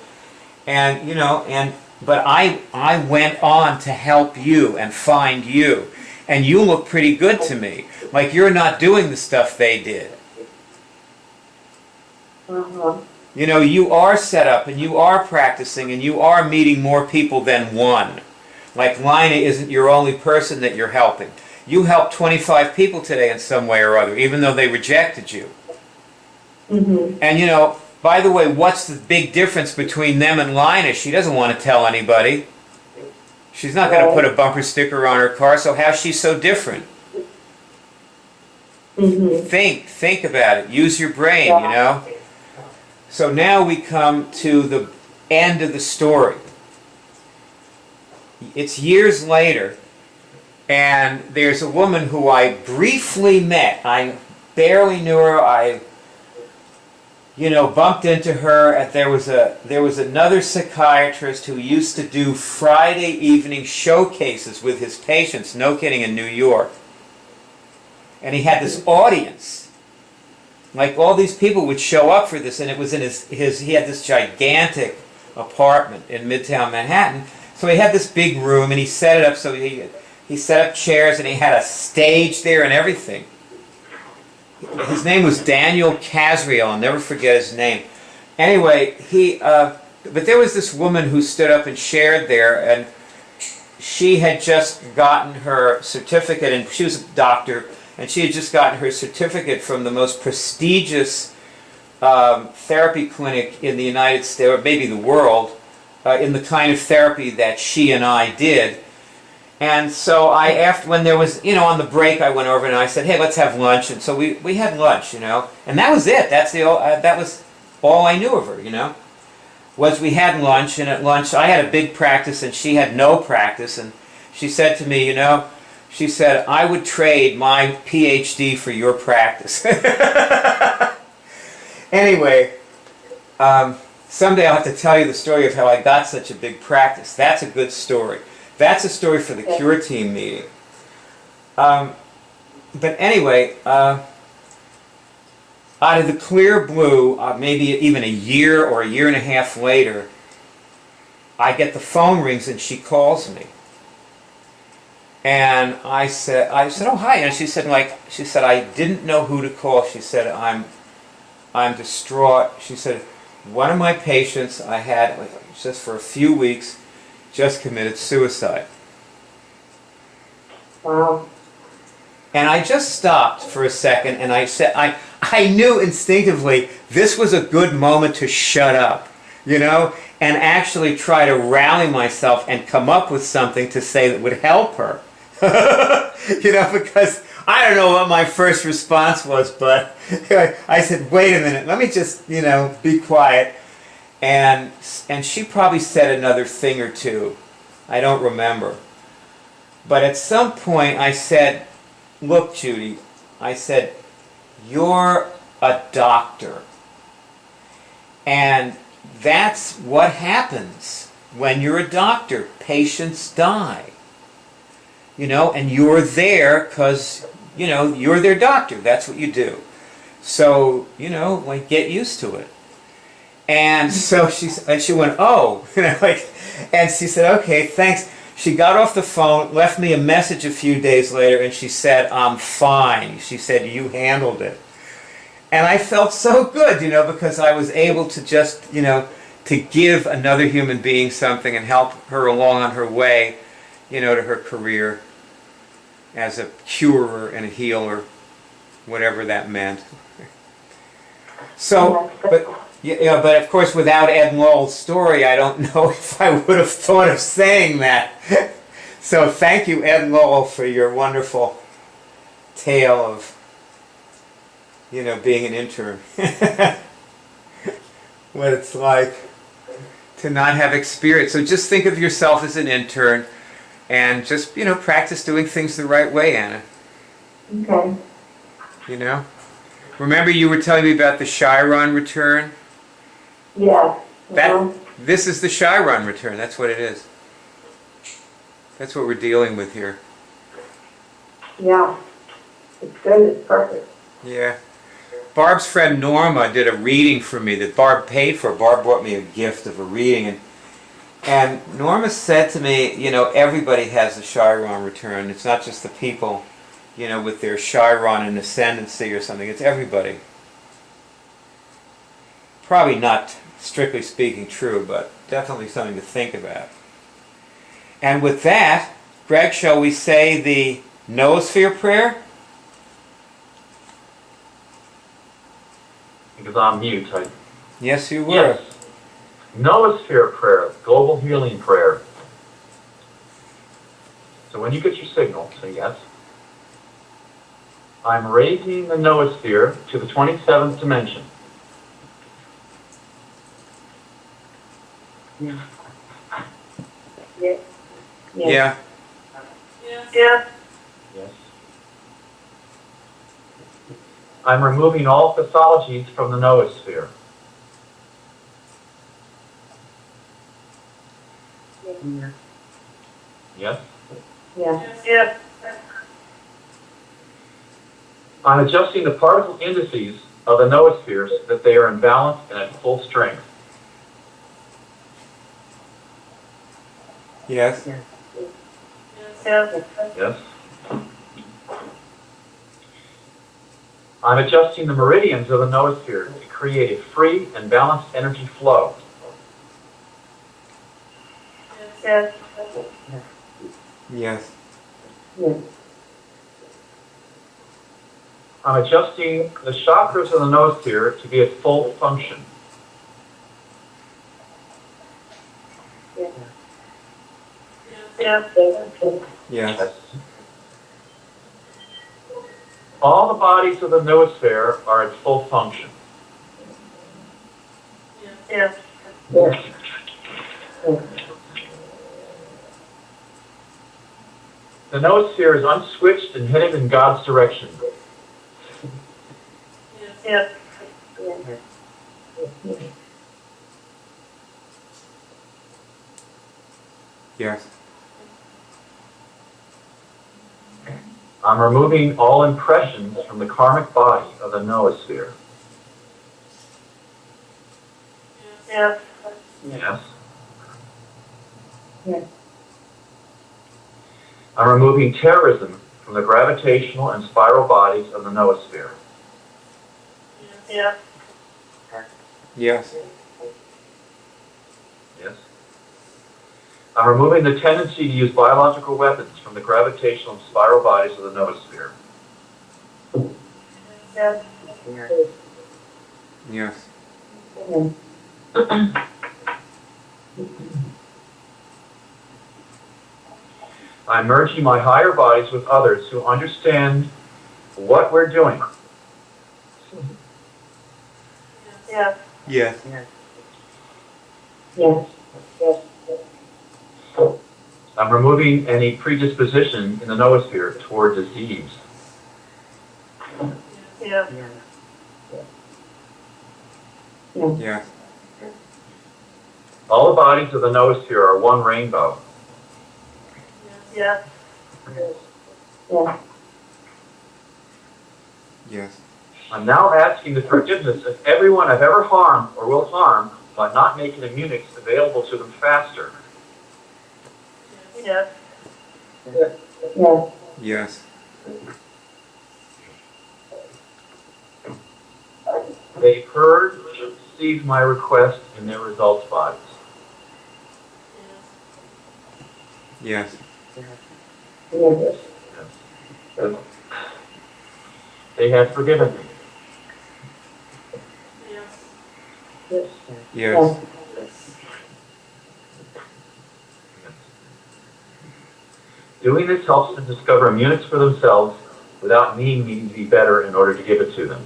but I went on to help you and find you, and you look pretty good to me. Like you're not doing the stuff they did. You are set up, and you are practicing, and you are meeting more people than one. Like Lina isn't your only person that you're helping. You helped 25 people today in some way or other, even though they rejected you. And by the way, what's the big difference between them and Lina? She doesn't want to tell anybody. She's not going to put a bumper sticker on her car, so how's she so different? Think about it. Use your brain, So now we come to the end of the story. It's years later, and there's a woman who I briefly met. I barely knew her. I bumped into her, and there was another psychiatrist who used to do Friday evening showcases with his patients, no kidding, in New York. And he had this audience. Like all these people would show up for this, and it was in he had this gigantic apartment in Midtown Manhattan. So he had this big room, and he set it up so he set up chairs, and he had a stage there and everything. His name was Daniel Casriel. I'll never forget his name. Anyway, but there was this woman who stood up and shared there, and she had just gotten her certificate, and she was a doctor, and she had just gotten her certificate from the most prestigious therapy clinic in the United States, or maybe the world, in the kind of therapy that she and I did. And so after, when there was, on the break, I went over and I said, hey, let's have lunch. And so we had lunch, and that was it. That was all I knew of her, was we had lunch, and at lunch I had a big practice and she had no practice, and she said to me, she said, I would trade my PhD for your practice. Anyway, someday I'll have to tell you the story of how I got such a big practice. That's a good story. That's a story for the Cure Team meeting. But anyway, out of the clear blue, maybe even a year or a year and a half later, I get the phone rings and she calls me. And I said, oh, hi. And she said, I didn't know who to call. She said, I'm distraught. She said, one of my patients I had just for a few weeks just committed suicide. Wow. And I just stopped for a second and I said, I knew instinctively this was a good moment to shut up, and actually try to rally myself and come up with something to say that would help her. Because I don't know what my first response was, but I said, wait a minute, let me just, be quiet. And she probably said another thing or two. I don't remember. But at some point I said, look, Judy, I said, you're a doctor. And that's what happens when you're a doctor. Patients die. And you're there because, you're their doctor. That's what you do. So, get used to it. And so she went, oh, and she said, okay, thanks. She got off the phone, left me a message a few days later, and she said, I'm fine. She said, you handled it. And I felt so good, because I was able to just, to give another human being something and help her along on her way, to her career as a curer and a healer, whatever that meant. So, but of course, without Ed Lowell's story, I don't know if I would have thought of saying that. So thank you, Ed Lowell, for your wonderful tale of, being an intern. What it's like to not have experience. So just think of yourself as an intern and just, practice doing things the right way, Anna. Okay. Remember you were telling me about the Chiron return? Yeah. This is the Chiron return. That's what it is. That's what we're dealing with here. Yeah. It's good. It's perfect. Yeah. Barb's friend Norma did a reading for me that Barb paid for. Barb brought me a gift of a reading. And Norma said to me, everybody has a Chiron return. It's not just the people, with their Chiron and ascendancy or something. It's everybody. Probably not strictly speaking true, but definitely something to think about. And with that, Greg, shall we say the noosphere prayer? Because I'm mute. Yes, you were. Yes. Noosphere prayer, global healing prayer. So when you get your signal, say yes. I'm raising the noosphere to the 27th dimension. Yeah. Yeah. Yeah. Yeah. Yes. I'm removing all pathologies from the noosphere. Yeah. Yes. Yeah. Yeah. I'm adjusting the particle indices of the noosphere so that they are in balance and at full strength. Yes. Yeah. Yeah. Yes. I'm adjusting the meridians of the noosphere to create a free and balanced energy flow. Yes. Yes. Yeah. I'm adjusting the chakras of the noosphere to be at full function. Yeah. Yes. All the bodies of the noosphere are at full function. Yeah. Yes. The noosphere is unswitched and headed in God's direction. Yeah. Yes. I'm removing all impressions from the karmic body of the noosphere. Yeah. Yes. Yes. I'm removing terrorism from the gravitational and spiral bodies of the noosphere. Yeah. Yes. Yes. I'm removing the tendency to use biological weapons from the gravitational and spiral bodies of the noosphere. Yeah. Yes. I'm merging my higher bodies with others who understand what we're doing. Yeah. Yes. Yes. Yes. I'm removing any predisposition in the noosphere toward disease. Yeah. Yes. All the bodies of the noosphere are one rainbow. Yeah. Yes. Yes. I'm now asking the forgiveness of everyone I've ever harmed or will harm by not making immunics available to them faster. Yeah. Yes. Yes. They've heard and received my request in their results bodies. Yes. Yes. They have forgiven me. Yes. Yes. Doing this helps them discover immunics for themselves without me needing to be better in order to give it to them.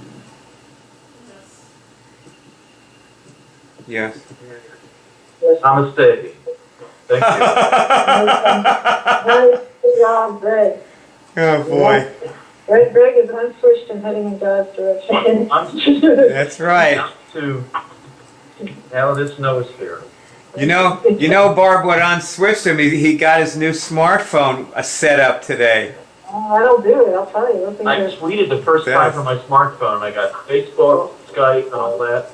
Yes. Namaste. Thank you. Nice. Good job, Greg. Oh boy. Greg is unswitched and heading in God's direction. That's right. To now this noosphere. You know, Barb, what unswitched him, he got his new smartphone set up today. That'll do it, I'll tell you. I tweeted the first time from my smartphone. I got Facebook, Skype, and all that.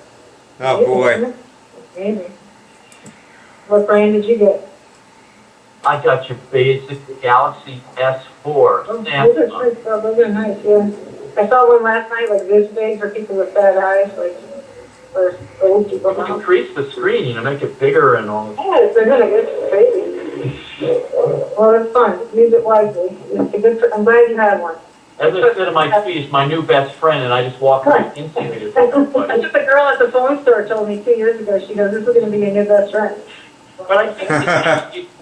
Oh boy. Maybe. What brand did you get? I got your basic Galaxy S4. Oh, those are nice, yeah. I saw one last night, like this big for people with bad eyes, like for old people. You increase the screen, make it bigger and all. Yeah, they're gonna get crazy. Well, that's fun. Use it wisely. It's a good. I'm glad you had one. As I said in my speech, my new best friend, and I just walked right instantly to That's what the girl at the phone store told me 2 years ago. She goes, "This is going to be your new best friend." But I think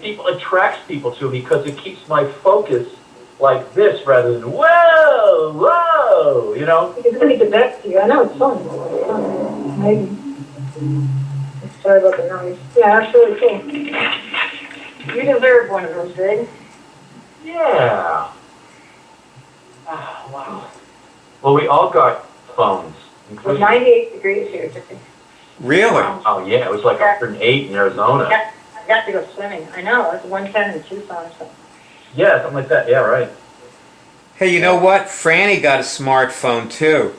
it attracts people to me because it keeps my focus like this rather than whoa, whoa, It's going to get back to you. I know it's fun. Maybe. Sorry about the noise. Yeah, that's really cool. You deserve one of those, Greg. Yeah. Oh, wow. Well, we all got phones. It was 98 degrees here today. Really? Oh, yeah, it was like 108 in Arizona. I got to go swimming. I know, it's 110 in Tucson. So. Yeah, something like that. Yeah, right. Hey, you know what? Franny got a smartphone too.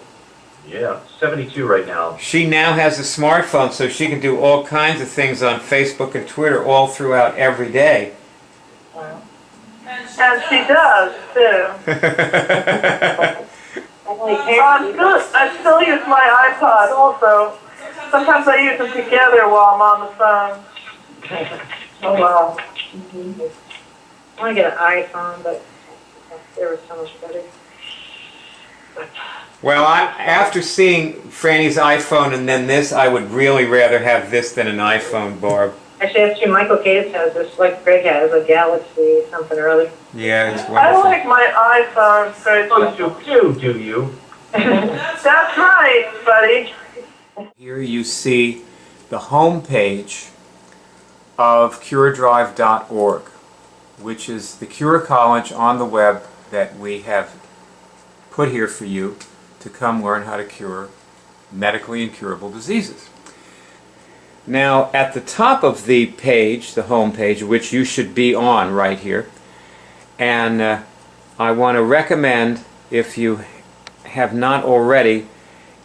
Yeah, 72 right now. She now has a smartphone, so she can do all kinds of things on Facebook and Twitter all throughout every day. Wow. And she does, too. I still use my iPod also. Sometimes I use them together while I'm on the phone. Oh, wow. Mm-hmm. I want to get an iPhone, but they were so much better. Well, after seeing Franny's iPhone and then this, I would really rather have this than an iPhone, Barb. Actually, that's true. Michael Cates has this, like Greg has, a Galaxy something or other. Yeah, it's I wonderful. like my iPhone very Oh, much. you do you? That's right, buddy. Here you see the home page of curedrive.org, which is the Cure College on the web that we have put here for you to come learn how to cure medically incurable diseases. Now, at the top of the page, the home page, which you should be on right here, and I want to recommend, if you have not already,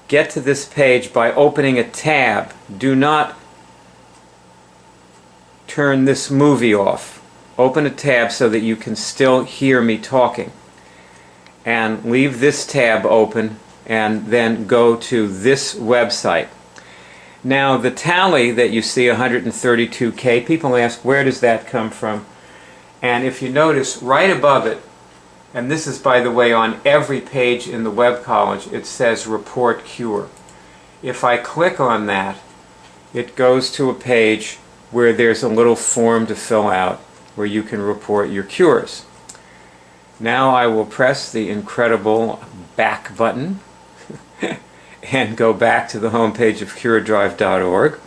get to this page by opening a tab. Do not turn this movie off. Open a tab so that you can still hear me talking. And leave this tab open and then go to this website. Now, the tally that you see, 132K, people ask, where does that come from? And if you notice, right above it, and this is, by the way, on every page in the Web College, it says Report Cure. If I click on that, it goes to a page where there's a little form to fill out where you can report your cures. Now I will press the incredible back button and go back to the home page of curedrive.org.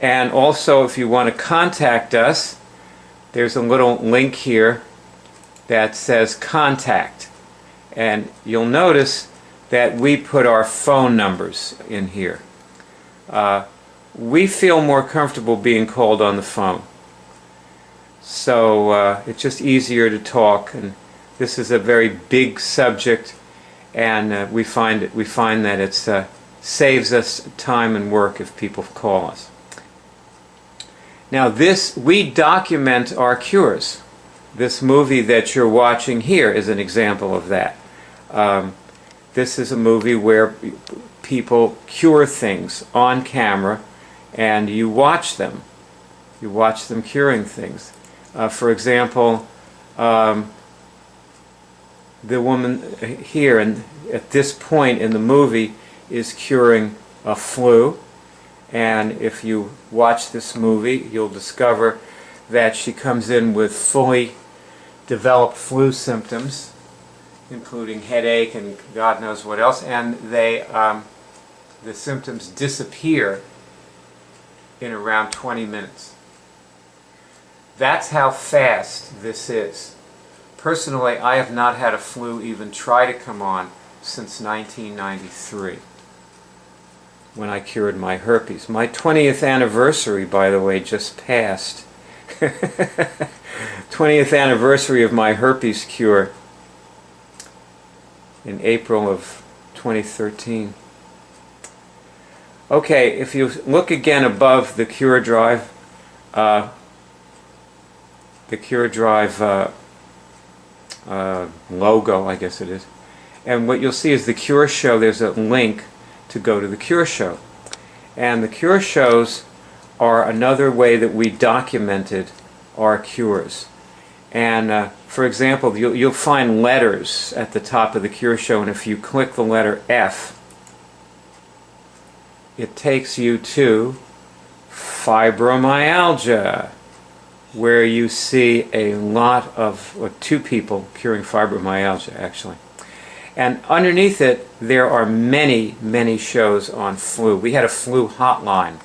And also, if you want to contact us, there's a little link here that says Contact. And you'll notice that we put our phone numbers in here. We feel more comfortable being called on the phone. So it's just easier to talk, and this is a very big subject, and we find that it saves us time and work if people call us. Now we document our cures. This movie that you're watching here is an example of that. This is a movie where people cure things on camera, and you watch them. You watch them curing things. For example, the woman here, and at this point in the movie, is curing a flu. And if you watch this movie, you'll discover that she comes in with fully developed flu symptoms, including headache and God knows what else, and the symptoms disappear in around 20 minutes. That's how fast this is. Personally, I have not had a flu even try to come on since 1993, when I cured my herpes. My 20th anniversary, by the way, just passed. 20th anniversary of my herpes cure in April of 2013. Okay, if you look again above the CureDrive, logo, I guess it is, and what you'll see is the Cure Show. There's a link to go to the Cure Show, and the Cure Shows are another way that we documented our cures. And for example, you'll find letters at the top of the Cure Show, and if you click the letter F, it takes you to fibromyalgia, where you see a lot of, or two people curing fibromyalgia, actually. And underneath it, there are many, many shows on flu. We had a flu hotline.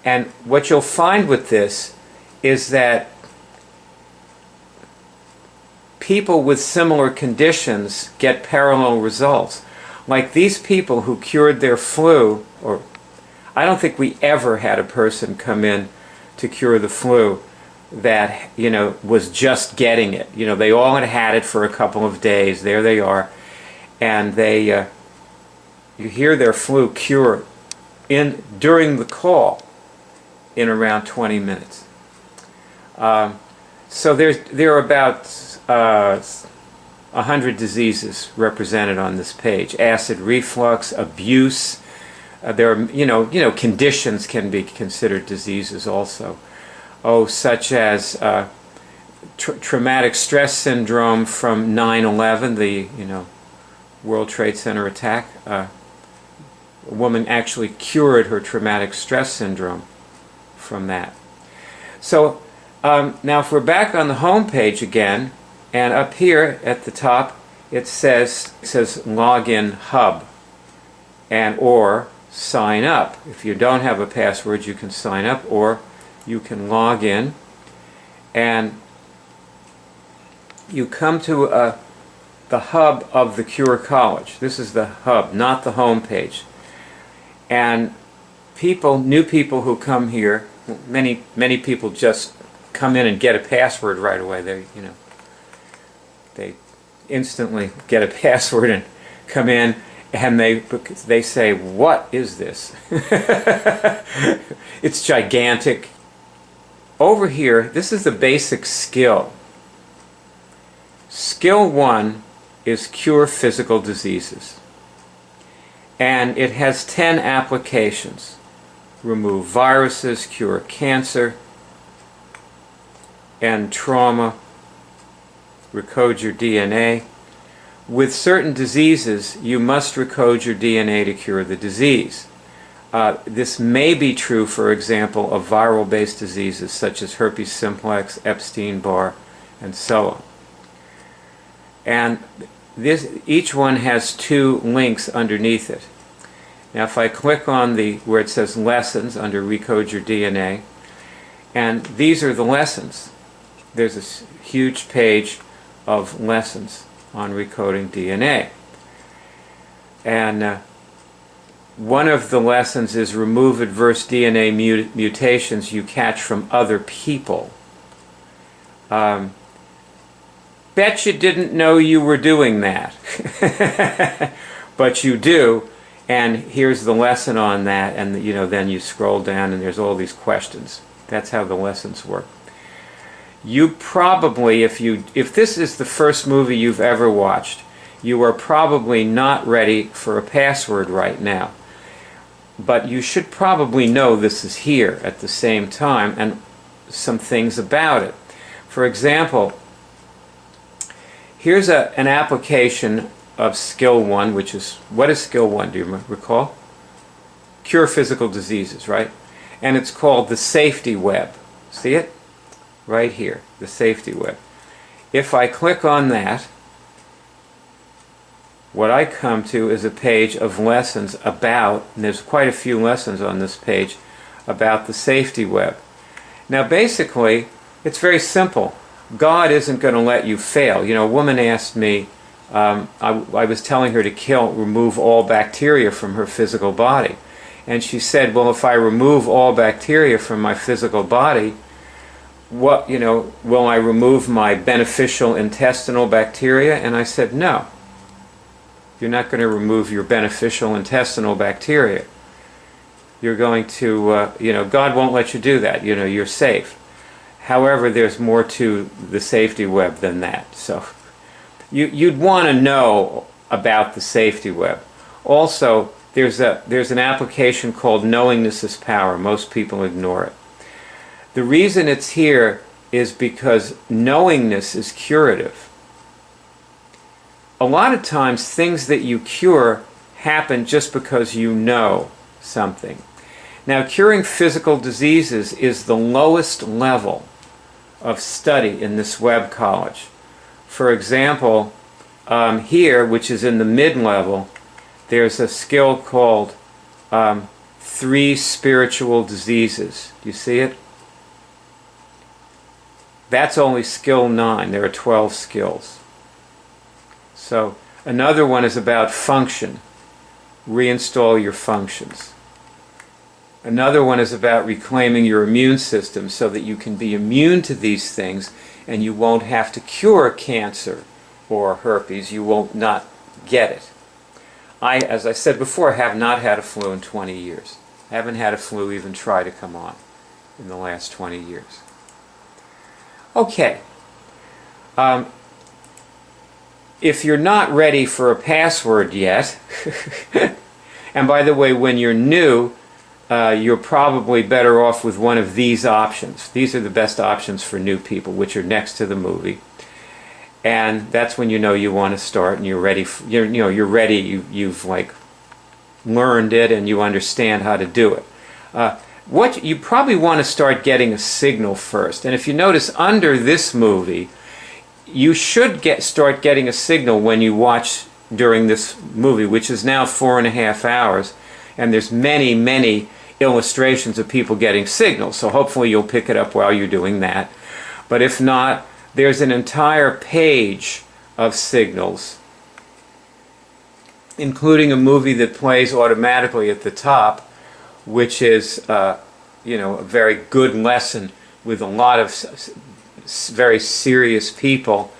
And what you'll find with this is that people with similar conditions get parallel results. Like these people who cured their flu, or I don't think we ever had a person come in to cure the flu that, was just getting it. They all had it for a couple of days. There they are. And you hear their flu cure during the call in around 20 minutes. So there are about 100 diseases represented on this page. Acid reflux, abuse. There are, conditions can be considered diseases also. Such as traumatic stress syndrome from 9/11, the World Trade Center attack. A woman actually cured her traumatic stress syndrome from that. So now if we're back on the home page again, and up here at the top it says Login Hub and or sign up. If you don't have a password, you can sign up, or you can log in, and you come to the hub of the Cure College. This is the hub, not the home page. And new people who come here, many people just come in and get a password right away. They instantly get a password and come in, and they say, "What is this?" It's gigantic. Over here, this is the basic skill. Skill 1 is cure physical diseases. And it has 10 applications. Remove viruses, cure cancer, end trauma, recode your DNA. With certain diseases, you must recode your DNA to cure the disease. This may be true, for example, of viral-based diseases such as herpes simplex, Epstein-Barr, and so on. And each one has 2 links underneath it. Now if I click on where it says lessons under Recode Your DNA, and these are the lessons. There's this huge page of lessons on recoding DNA. And one of the lessons is remove adverse DNA mutations you catch from other people. Bet you didn't know you were doing that. But you do, and here's the lesson on that, and then you scroll down and there's all these questions. That's how the lessons work. You probably, if this is the first movie you've ever watched, you are probably not ready for a password right now. But you should probably know this is here at the same time, and some things about it. For example, here's an application of Skill 1, which is, what is Skill 1, do you recall? Cure physical diseases, right? And it's called the safety web. See it? Right here, the safety web. If I click on that, what I come to is a page of lessons about, and there's quite a few lessons on this page, about the safety web. Now basically, it's very simple. God isn't going to let you fail. A woman asked me, I was telling her to remove all bacteria from her physical body. And she said, well, if I remove all bacteria from my physical body, will I remove my beneficial intestinal bacteria? And I said, no. You're not going to remove your beneficial intestinal bacteria. You're going to, God won't let you do that. You're safe. However, there's more to the safety web than that. So you'd want to know about the safety web. Also, there's an application called Knowingness is Power. Most people ignore it. The reason it's here is because knowingness is curative. A lot of times things that you cure happen just because you know something. Now, curing physical diseases is the lowest level of study in this web college. For example, here, which is in the mid-level, there's a skill called 3 spiritual diseases. Do you see it? That's only skill 9. There are 12 skills. So another one is about function. Reinstall your functions. Another one is about reclaiming your immune system so that you can be immune to these things and you won't have to cure cancer or herpes. You won't not get it. As I said before, have not had a flu in 20 years. I haven't had a flu even try to come on in the last 20 years. Okay. If you're not ready for a password yet, and by the way, when you're new, you're probably better off with one of these options. These are the best options for new people, which are next to the movie. And that's when you know you want to start and you're ready. You're ready. You've like learned it and you understand how to do it. What you probably want to start getting a signal first. And if you notice under this movie, you should start getting a signal when you watch during this movie, which is now 4.5 hours, and there's many illustrations of people getting signals. So hopefully you'll pick it up while you're doing that. But if not, there's an entire page of signals, including a movie that plays automatically at the top, which is a very good lesson with a lot of very serious people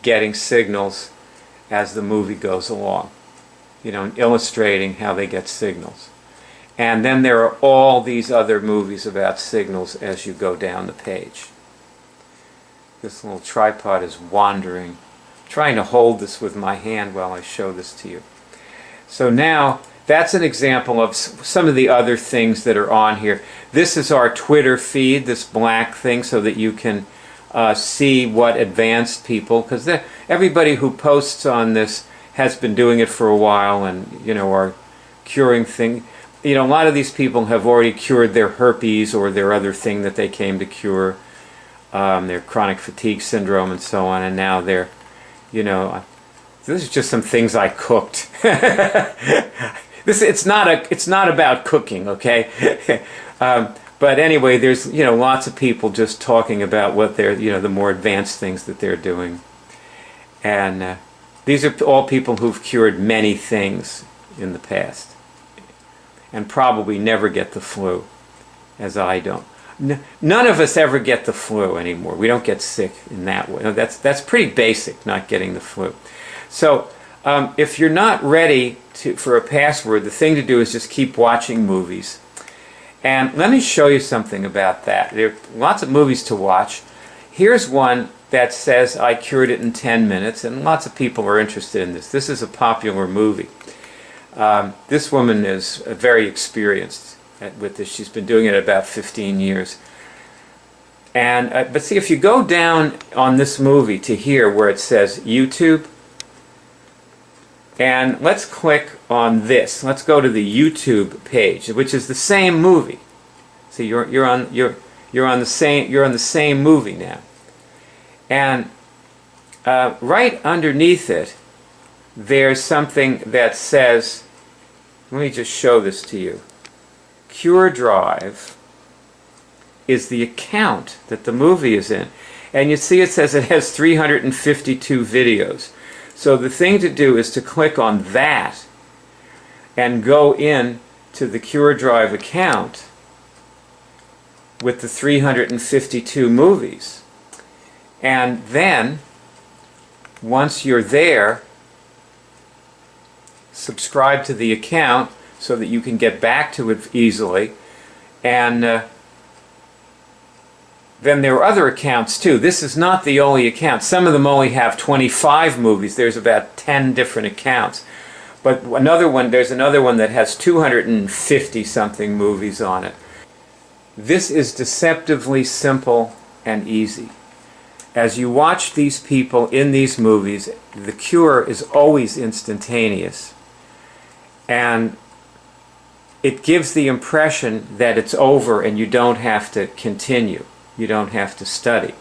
getting signals as the movie goes along, illustrating how they get signals. And then there are all these other movies about signals as you go down the page. This little tripod is wandering. I'm trying to hold this with my hand while I show this to you. So now, that's an example of some of the other things that are on here. This is our Twitter feed, this black thing, so that you can see what advanced people, because everybody who posts on this has been doing it for a while and, are curing things. A lot of these people have already cured their herpes or their other thing that they came to cure, their chronic fatigue syndrome and so on, and now they're, this is just some things I cooked. It's not about cooking, okay? But anyway, there's lots of people just talking about what they're the more advanced things that they're doing, and these are all people who've cured many things in the past, and probably never get the flu, as I don't. None of us ever get the flu anymore. We don't get sick in that way. That's pretty basic, not getting the flu. So if you're not ready for a password, the thing to do is just keep watching movies. And let me show you something about that. There are lots of movies to watch. Here's one that says I cured it in 10 minutes, and lots of people are interested in this. This is a popular movie. This woman is very experienced with this. She's been doing it about 15 years. And but see, if you go down on this movie to here where it says YouTube, and let's click on this. Let's go to the YouTube page, which is the same movie. See, you're on the same movie now. And right underneath it, there's something that says, let me just show this to you. Cure Drive is the account that the movie is in. And you see it says it has 352 videos. So the thing to do is to click on that and go in to the Cure Drive account with the 352 movies. And then, once you're there, subscribe to the account so that you can get back to it easily. And then there are other accounts too. This is not the only account. Some of them only have 25 movies. There's about 10 different accounts. But there's another one that has 250 something movies on it. This is deceptively simple and easy. As you watch these people in these movies, the cure is always instantaneous. And it gives the impression that it's over and you don't have to continue. You don't have to study.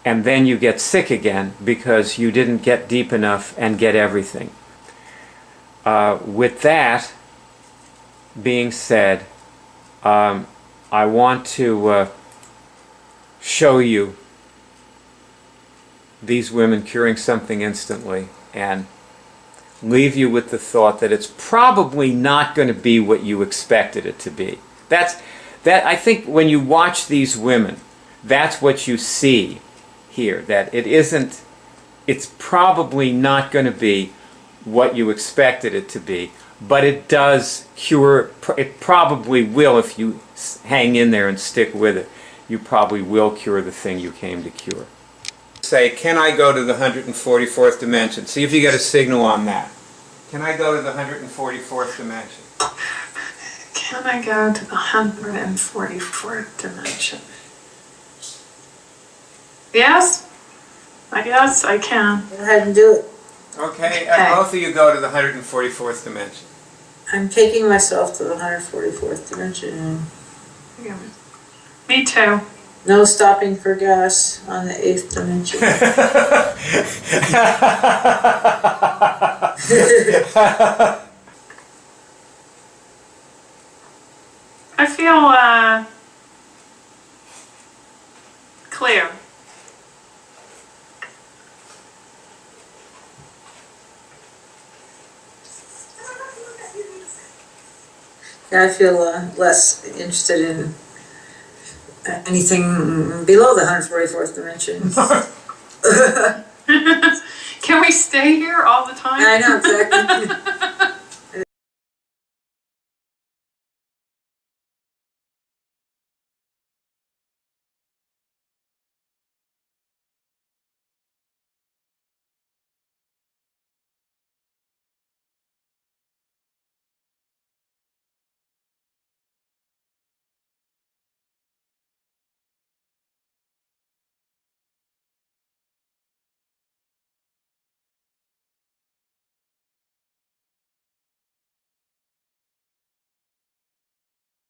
And then you get sick again because you didn't get deep enough and get everything. With that being said, I want to show you these women curing something instantly and leave you with the thought that it's probably not going to be what you expected it to be. I think when you watch these women, that's what you see here, that it's probably not going to be what you expected it to be, but it does cure, it probably will if you hang in there and stick with it. You probably will cure the thing you came to cure. Say, can I go to the 144th dimension? See if you get a signal on that. Can I go to the 144th dimension? Can I go to the 144th dimension? Yes? I guess I can. Go ahead and do it. Okay, Okay. both of you go to the 144th dimension. I'm taking myself to the 144th dimension. Me too. No stopping for gas on the 8th dimension. I feel clear. I feel less interested in anything below the 144th dimension. Can we stay here all the time? I know, exactly.